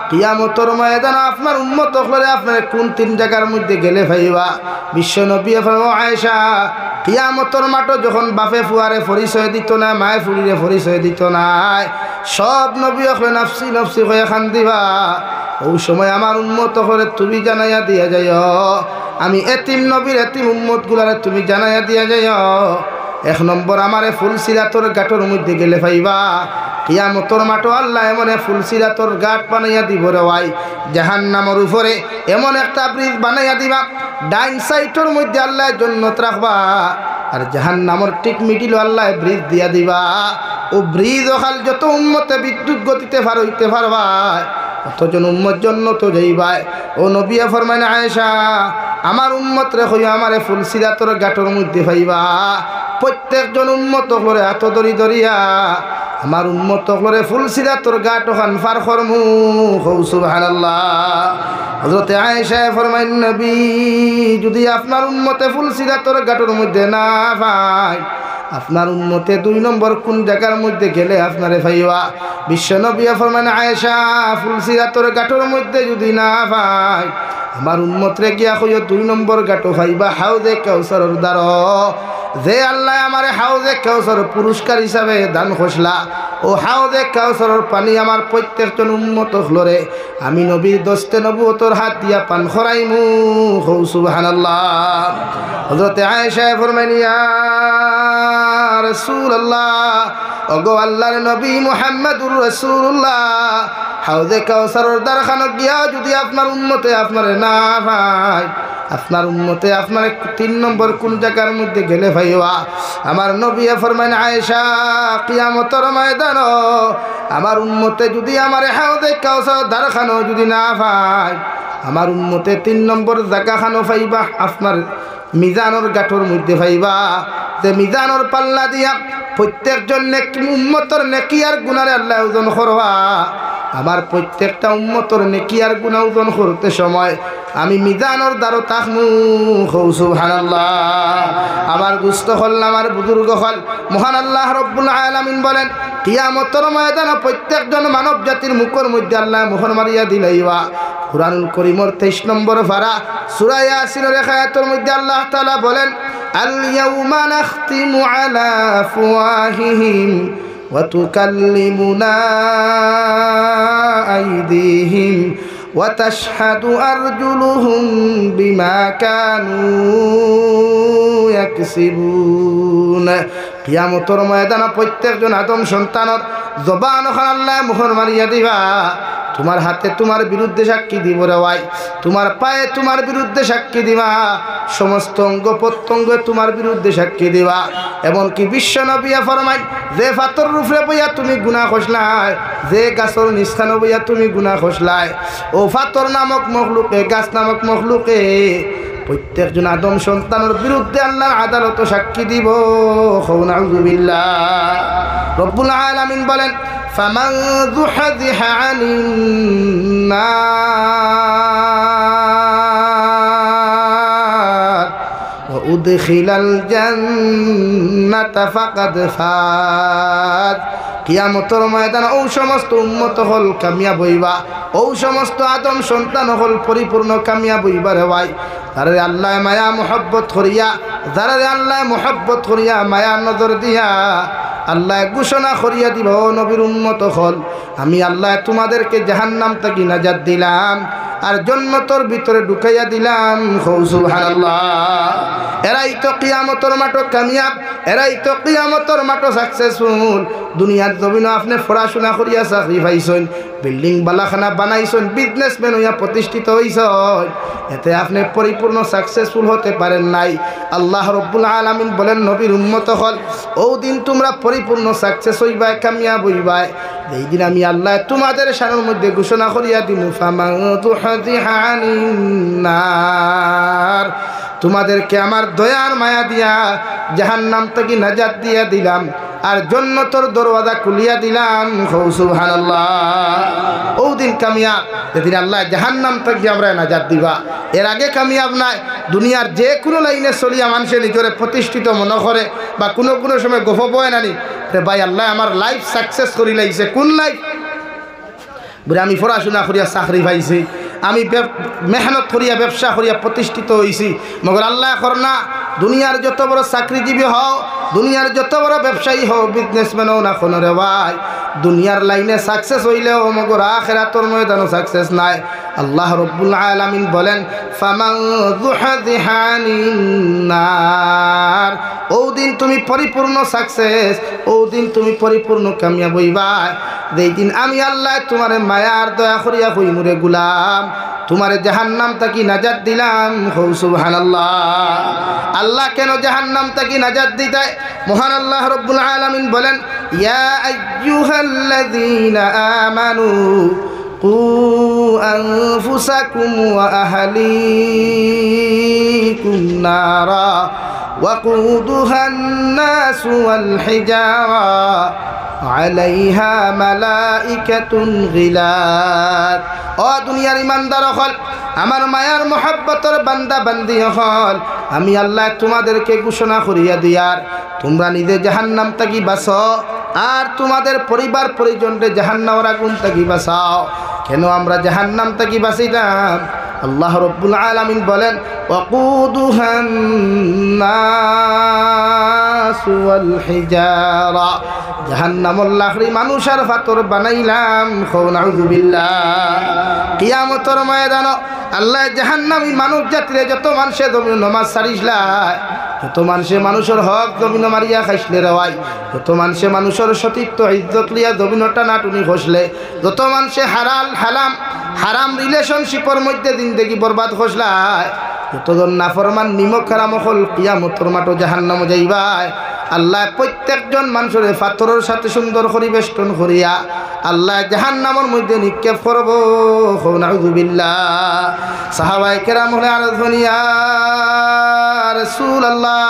কিয়ামতের ময়দানে আপনার উম্মত হলে আপনার কোন তিন জায়গার মধ্যে গেলে ভাইবা? বিশ্ব নবী ফরমায় আয়েশা, কিয়ামতের মাঠে যখন বাপে ফুয়ারে পরিচয় দিত না, মায়ে ফুড়িরে পরিচয় দিত না, সব নবী হলে নাফসি নাফসি হয়ে খান দিবা। ওই সময় আমার উম্মত হলে তুমি জানাইয়া দিয়া যাই, আমি এতিম নবীর এতিম উম্মত গুলারে তুমি জানাইয়া দিয়া যাই। এক নম্বর আমারে ফুলসিরাতর গাঁটর মধ্যে গেলে ভাইবা, কিয়ামতের মাঠে আল্লাহ এমন ফুলসিরাতর গাঁট বানাইয়া দিব রে ভাই, জাহান্নামের উপরে এমন একটা ব্রিজ বানাইয়া দিবা, ডাইন সাইডের মধ্যে আল্লাহ জান্নাত রাখবা, আর জাহান্নামের ঠিক মিডিল আল্লাহ ব্রিজ দিয়া দিবা। ও ব্রিজ ওখাল যত উম্মতে বিদ্যুৎ গতিতে পার হইতে পারবা, অতজন উম্মত জান্নাত যাইবা। ও নবী ফরমায় আয়েশা, আমার উম্মত রে হইয়া আমারে ফুলসিরাতর গাঁটর মধ্যে পাইবা, প্রত্যেকজন উম্মত হলরে এত দরি দরিয়া আমার উম্মত হলরে ফুলসিরাতর গাঁট ওখান পার করমু। সুবহানাল্লাহ। হযরতে আয়েশা ফরমায় নবী, যদি আপনার উম্মতে ফুলসিরাতর গাঁটর মধ্যে না পায়, আপনার উম্মতে দুই নম্বর কোন জায়গার মধ্যে গেলে আপনারে পাইবা? বিশ্ব নবী ফরমান আয়েশা, ফুলসিরাতর গাঁটর মধ্যে যদি না পায়, আমার উম্মতরে গিয়া কইও দুই নম্বর গাঁটো পাইবা হাউজে কাউসারের দ্বার। যে আল্লাহ আমারে হাউজে কাউসার পুরস্কার হিসাবে দান খসলা, ও হাউজে কাউসারের পানি আমার প্রত্যেকজন উম্মত হলরে আমি নবীর দস্তে নবুয়তর হাত দিয়া পান খরাইমু। সুবহানাল্লাহ। হযরতে আয়েশা ফরমাইলেন, ইয়া রাসূলুল্লাহ, ওগো আল্লাহর নবী মুহাম্মদুর রাসূলুল্লাহ, হাউজে কাউসারের দ্বারখানে গিয়া যদি আপনার উম্মতে আপনারে না পায়, আপনার উম্মতে আপনার তিন নম্বর কোন জায়গার মধ্যে গেলে ভাইবা? আমার নবী ফরমান আয়েশা, কিয়ামতের ময়দান আমার উম্মতে যদি আমার হাউজে কাউসারের দ্বারখানে যদি না পায়, আমার উম্মতে তিন নম্বর জায়গাখানো পাইবা আপনার মিজানোর গাঁটর মধ্যে পাইবা। যে মিজানোর পাল্লা দিয়া প্রত্যেকজন উম্মতর নেকি আর গুনারে আল্লাহ ওজন করবা। আমার প্রত্যেকটা উম্মতর নেকি আর গুনাহ ওজন করতে সময় আমি মিজানোর দ্বারও তাকমু। সুবহানাল্লাহ। আমার দুস্থ হল, আমার বুজুর্গ হল, মহান আল্লাহ রব্বুল আলামিন বলেন, কিয়ামতের ময়দানে প্রত্যেকজন মানব জাতির মুখের মধ্যে আল্লাহ মোহর মারিয়া দিলাইবা। কুরআনুল কারীমের 23 নম্বর পারা সূরা ইয়াসিনের আয়াতের মধ্যে আল্লাহ তাআলা বলেন, আল ইয়াউমা নাখতিমু আলা আফওয়াহিহিম ওয়া তুকাল্লিমুনা আইদিহিম ওয়া তাশহাদু আরজুলুহুম বিমা কানু ইয়াকসিবুন। কিয়ামতের ময়দানে প্রত্যেকজন আদম সন্তানের জবান ওখানে আল্লাহ মোহর মারিয়া দিবা। তোমার হাতে তোমার বিরুদ্ধে সাক্ষী দিব রে ভাই, তোমার পায়ে তোমার বিরুদ্ধে সাক্ষী দিবা, সমস্ত অঙ্গ প্রত্যঙ্গ তোমার বিরুদ্ধে সাক্ষী দিবা। এমনকি বিশ্ব নবী ফরমায়, যে ফাতর রূপে বইয়া তুমি গুনাহ খসলাই, যে গাছর নিস্থান বইয়া তুমি গুনাহ খসলাই, ও ফাতর নামক মখলুকে, গাছ নামক মখলুকে প্রত্যেকজন আদম সন্তানের বিরুদ্ধে আল্লাহর আদালত সাক্ষী দিব। নাউযুবিল্লাহ। রব্বুল আলামিন বলেন, ফামান যুহযিহা আনিন নার ওয়া উদখিলাল জান্নাতা ফাকাদ ফাজ। কিয়ামতের ময়দানে ও সমস্ত উম্মত হল কামিয়াব হইবা, ও সমস্ত আদম সন্তান হল পরিপূর্ণ কামিয়াব হইবা রে ভাই। যারা আল্লাহ মায়া মোহব্বত করিয়া, যারা আল্লাহ মোহব্বত করিয়া মায়া নজর দিয়া আল্লাহ ঘোষণা করিয়া দিব, নবীর উম্মত হল আমি আল্লাহ তোমাদেরকে জাহান্নাম থেকে নাজাত দিলাম আর জান্নাতের ভিতরে ঢুকাইয়া দিলাম। সুবহানাল্লাহ। এরাই তো কিয়ামতের মাঠে কামিয়াব, এরাই তো কিয়ামতের মাঠে সাকসেসফুল। দুনিয়ার জমিনে আপনি পড়াশোনা করিয়া চাকরি পাইছেন, বিল্ডিং বালাখানা বানাইছেন, বিজনেসম্যান হইয়া প্রতিষ্ঠিত হইছেন, এতে আপনি পরিপূর্ণ সাকসেসফুল হতে পারেন নাই। আল্লাহ রব্বুল আলামিন বলেন, নবীর উম্মত হল ও দিন তোমরা পরিপূর্ণ সাকসেস হইবা, কামিয়াব হইবা। এই দিন আমি আল্লাহ তোমাদের শানের মধ্যে ঘোষণা করিয়া দিমু, ফামান যুহযিহা আনিন নার তোমাদেরকে আমার দয়ার মায়া দিয়া জাহান্নাম থেকে নাজাত দিয়া দিলাম আর জান্নাতের দরওয়াজা খুলিয়া দিলাম। সুবহানাল্লাহ। ও দিন কামিয়াব যেদিন আল্লাহ জাহান্নাম থেকে আমরা নাজাত দিবা। এর আগে কামিয়াব নাই। দুনিয়ার যে কোনো লাইনে চলিয়া মানুষে নিজরে প্রতিষ্ঠিত মনে করে বা কোনো কোনো সময় গফ বয় নানি ভাই আল্লাহ আমার লাইফ সাকসেস করি লাইছে। কোন লাইফ? বলে আমি পড়াশোনা করিয়া চাকরি পাইছি, আমি মেহনত করিয়া ব্যবসা করিয়া প্রতিষ্ঠিত হয়েছি। মগর আল্লাহ করনা দুনিয়ার যত বড় চাকরিজীবী হও, দুনিয়ার যত বড় ব্যবসায়ী হও, বিজনেসম্যান হও না কোনো রে ভাই, দুনিয়ার লাইনে সাকসেস হইলেও মগর আখিরাতের ময়দানে সাকসেস নাই। আল্লাহ রব্বুল আলামিন বলেন ফামান যুহযিহা আনিন নার, ও দিন তুমি পরিপূর্ণ সাকসেস, ও দিন তুমি পরিপূর্ণ কামিয়াব হইবা যেই দিন আমি আল্লাহ তোমারে মায়ার দয়া করিয়া কইমুরে গুলাম তোমারে জাহান্নাম থেকে নাজাত দিলাম। সুবহানাল্লাহ। আল্লাহ কেন জাহান্নাম থেকে নাজাত দিতে? মহান আল্লাহ রব্বুল আলামিন বলেন ইয়া আইয়ুহাল্লাযীনা আমানু কু আনফুসাকুম ওয়া আহলিকুম নারা ওয়াকুদুহা আন-নাস ওয়াল হিজারা আলাইহা মালাইকাতুন গিলাদ। ও দুনিয়ার ইমানদার হল, আমার মায়ার মোহাব্বতের বান্দা বান্দি হল, আমি আল্লাহ তোমাদেরকে ঘোষণা করিয়া দিয়ার তোমরা নিজে জাহান্নাম থেকে বাঁচো আর তোমাদের পরিবার পরিজনরে জাহান্নামের আগুন থেকে বাঁচাও। কেন আমরা জাহান্নাম থেকে বাঁচিলাম? আল্লাহ রব্বুল আলামিন বলেন ওয়াকুদুহান নাস ওয়াল হিজারা, জাহান্নামুল লাখরি মানুষের ফাতর বানাইলাম। নাউযুবিল্লাহ। কিয়ামতের ময়দানে আল্লাহ জাহান্নামী মানুষ জাতিরে যত মানুষে জমিন নমাজ সারিসলাই, যত মানুষে মানুষের হক জমিন মারিয়া খাইসলে রেওয়াই, যত মানুষে মানুষের সতীত্ব ইজ্জত লিয়া জমিন টানাটুনি খসলে, যত মানুষে হারাম রিলেশনশিপের মধ্যে জিন্দেগি বরবাদ খসলায়, যতজন নাফরমান নিমক হারাম হল কিয়ামতের মাঠে জাহান্নামে যাইবাই। আল্লাহ প্রত্যেকজন মানুষের পাথরের সাথে সুন্দর করে বেষ্টন করিয়া আল্লাহ জাহান্নামের মধ্যে নিক্ষেপ করব। নাউযুবিল্লাহ। সাহাবায়ে কেরাম হলে আরজুন ইয়া রাসূলুল্লাহ,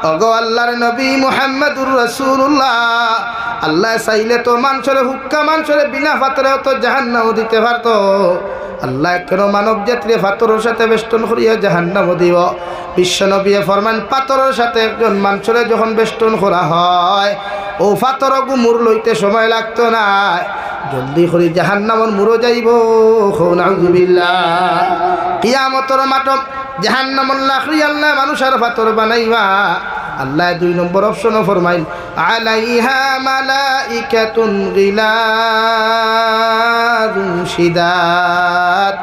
ওগো আল্লাহর নবী মুহাম্মদুর রাসূলুল্লাহ, আল্লাহ চাইলে তো মানুষের হুক্কা মানুষের বিনা পাথরেও তো জাহান্নাম দিতে পারতো। আল্লাহ কেন মানব জাতিরে পাথরের সাথে বেষ্টন করিয়া জাহান্নাম দিব? বিশ্বনবী ফরমান পাথরের সাথে একজন মানুষের যখন বেষ্টন করা হয় ও পাথর গুমুর লইতে সময় লাগতো না, জলদি করে জাহান্নামের মুরো যাইব। নাউযুবিল্লাহ। কিয়ামতের মাঠ জাহান্নামুল লাখরি আল্লাহ মানুষের পাথর বানাইবা। আল্লাহ 2 নম্বর অপশনও ফরমাইল আলাইহা মালাইকাতুন গিলাদুন শিদাদ,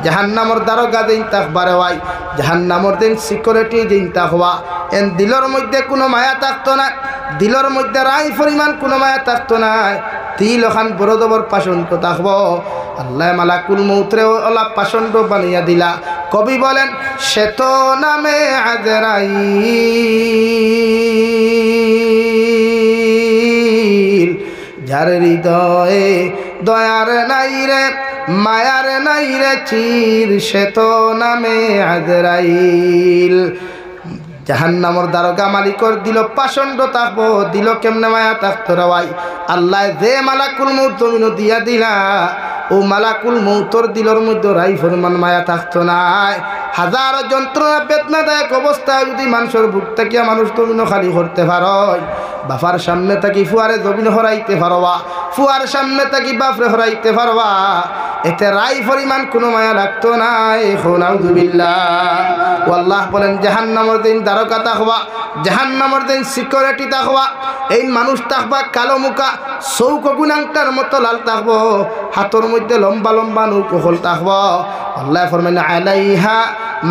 জাহান্নামের দারোগা দিন তাকবারে ভাই, জাহান্নামের দিন সিকিউরিটি দিন তাকবা। এন দিলর মধ্যে কোনো মায়া থাকতো না, দিলর মধ্যে রাই পরিমাণ কোনো মায়া থাকতো না, তিল ওখান বড় দবর পাশন্ড থাকব। আল্লাহ মালাকুল মৌতরে ওলা পাশন্ড বানিয়া দিলা। কবি বলেন শ্বেত নামে আজরাইল, যার হৃদয়ে দয়ার নাই রে মায়ার নাই রে চির, শ্বেত নামে আজরাইল। জাহান্নামের দারোগা মালিকর দিল পাষণ্ড থাকবো, দিল কেমনে মায়া থাকতো রে ভাই? আল্লাহ যে মালাকুল মৌত জমিন দিয়া দিলা, ও মালাকুল মৌতর দিলর মধ্যে রাই পরিমাণ মায়া থাকতো নাই। হাজার যন্ত্রণা বেদনাদায়ক অবস্থায় যদি মানুষের বুক থাকিয়া মানুষ জমিন খালি করতে পারো, বাপার সামনে থাকি ফুয়ারে জমিন হরাইতে পারবা, ফুয়ার সামনে থাকি বাপরে হরাইতে পারবা, এতে রাই পরিমাণ কোনো মায়া লাগতো নাই। নাউযুবিল্লাহ। আল্লাহ বলেন জাহান্নামের দিন দারোগা থাকবা, জাহান্নামের দিন সিকিউরিটি থাকবা। এই মানুষ থাকবা কালো মুখা, চৌক গুণাংটার মতো লাল থাকবো, হাতের মধ্যে লম্বা লম্বা নৌকোহল থাকবো। আল্লাহ ফরমাইল আলাইহা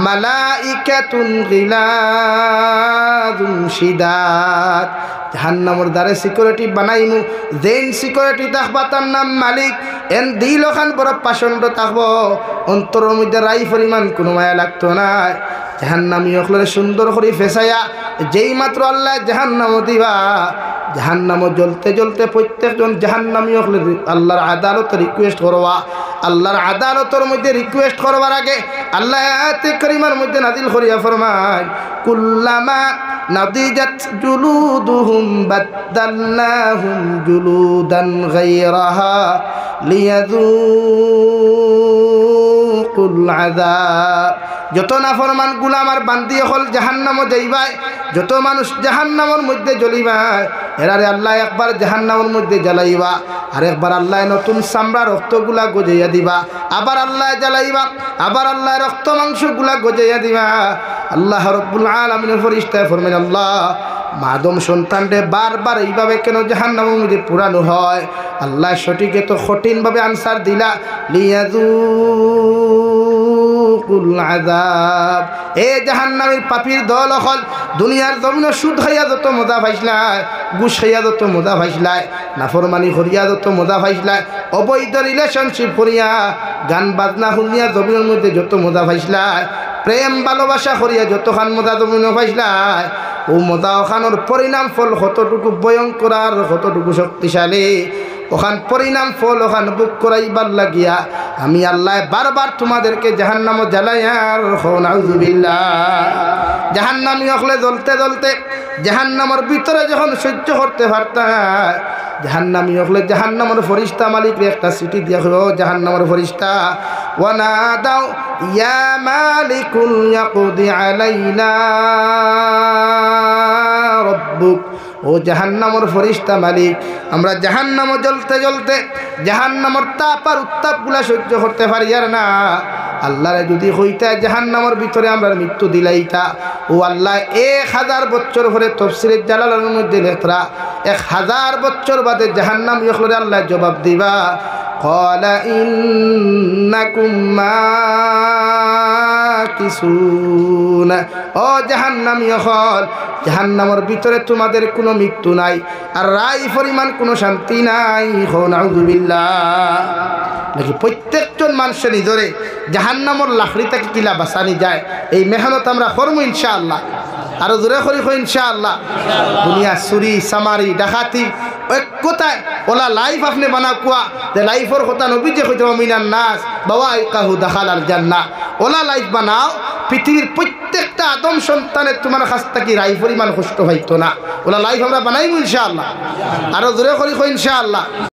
মালাইকাতুন গিলাদুন শিদাদ, জাহান্নামের দ্বারে সিকিউরিটি বানাইমু, যেন সিকিউরিটি থাকবা তার নাম মালিক। এন দিল খান বড় পাষণ্ড থাকবো, অন্তরের মধ্যে রাই পরিমাণ কোনো মায়া লাগতো না। জাহান্নামী হলে সুন্দর করে ফেসাইয়া যেই মাত্র আল্লাহ জাহান্নাম দিবা, জাহান্নাম জ্বলতে জ্বলতে প্রত্যেকজন জাহান্নামী হলে আল্লাহর আদালতে রিকোয়েস্ট করবা, আল্লাহর আদালতের মধ্যে রিকোয়েস্ট করবার আগে আল্লাহ আয়াতে কারিমার মধ্যে নাজিল করিয়া ফরমায় কুল্লামা নাদিজাত জুলুদুহুম বাদদালনাহুম জুলুদান গায়রাহা লিয়াযুকুল আযাব। যত নাফরমান গুলাম আর বান্দি হল জাহান্নামে যাইবায়, যত মানুষ জাহান্নামের মধ্যে জ্বলিবায়, এরারে আল্লাহ একবার জাহান্নামের মধ্যে জ্বালাইবা, আর একবার আল্লাহ নতুন চামড়া রক্তগুলা গজাইয়া দিবা, আবার আল্লাহ জ্বালাইবা, আবার আল্লাহ রক্ত মাংসগুলা গজাইয়া দিবা। আল্লাহ রব্বুল আলামিনের ফেরেশতায় ফরমান, আল্লাহ মাদম সন্তানরে বারবার এইভাবে কেন জাহান্নামের মধ্যে পুরানো হয়? আল্লাহ সঠিক এত কঠিনভাবে আনসার দিলা, লিয়াযুকুল আযাব। এ জাহান্নামের পাপীর দল হল দুনিয়ার জমিনে সুদ খাইয়া যত মজা পাইছলাই, ঘুষ খাইয়া যত মজা পাইছলাই, নাফরমানি করিয়া যত মজা পাইছলাই, অবৈধ রিলেশনশিপ করিয়া গান বাজনা শুনিয়া জমিনের মধ্যে যত মজা পাইছলাই, প্রেম ভালোবাসা করিয়া যতখান মজা জমিনে পাইছলাই, ও মজা ওখানোর পরিণাম ফল কতটুকু ভয়ঙ্কর আর কতটুকু শক্তিশালী, ওখান পরিণাম ফল ওখান বুক করাইবার লাগিয়া আমি আল্লাহ বারবার তোমাদেরকে জাহান্নামে জ্বালাইয়ার নাউযুবিল্লাহ। জাহান্নামী হলে জ্বলতে জ্বলতে জাহান্নামের ভিতরে যখন সহ্য করতে পারতা, জাহান্নামী হলে জাহান্নামের ফেরেশতা মালিকরে একটা চিঠি দিয়া হলো, জাহান্নামের ফেরেশতা ওয়ানাদাউ ইয়া মালিকুল ইয়াকদি আলাইনা রব্বুক। ও জাহান্নামের ফেরেশতা মালিক, আমরা জাহান্নামে জ্বলতে জ্বলতে জাহান্নামের তাপ আর উত্তাপগুলা সহ্য করতে পারি আর না। আল্লাহরে যদি হইতা জাহান্নামের ভিতরে আমরা মৃত্যু দিলাইতা, ও আল্লাহ 1000 বছর পরে তাফসীরে জালালালের মধ্যে লেখরা 1000 বছর বাদে জাহান্নাম ইখলরে আল্লাহ জবাব দিবা, ক্বালা ইন্নাকুম মাকিসুন। ও জাহান্নামী হল, জাহান্নামের ভিতরে তোমাদের কোনো মৃত্যু নাই আর রাই পরিমাণ কোনো শান্তি নাই। নাউযুবিল্লাহ। নাকি প্রত্যেকজন মানুষের নিজরে জাহান্নামের লাকড়ি থেকে কিলা বাঁচানি যায়, এই মেহনত আমরা করবো ইনশাআল্লাহ। আরো জোরে করি ইনশাআল্লাহ। দুনিয়া চুরি চামারি ডাকাতি এক কথায় ওলা লাইফ আপনি বানা কোয়া যে লাইফের কথা নবী যে কইতে মিনান নাস বাবা কাহু দাখালাল জান্নাহ। ওলা লাইফ বানাও, পৃথিবীর প্রত্যেকটা আদম সন্তানের তোমার কাছ থেকে রাই পরিমাণ কষ্ট হইতো না। ওলা লাইফ আমরা বানাইব ইনশাআল্লাহ। আরো জোরে করি ইনশাআল্লাহ।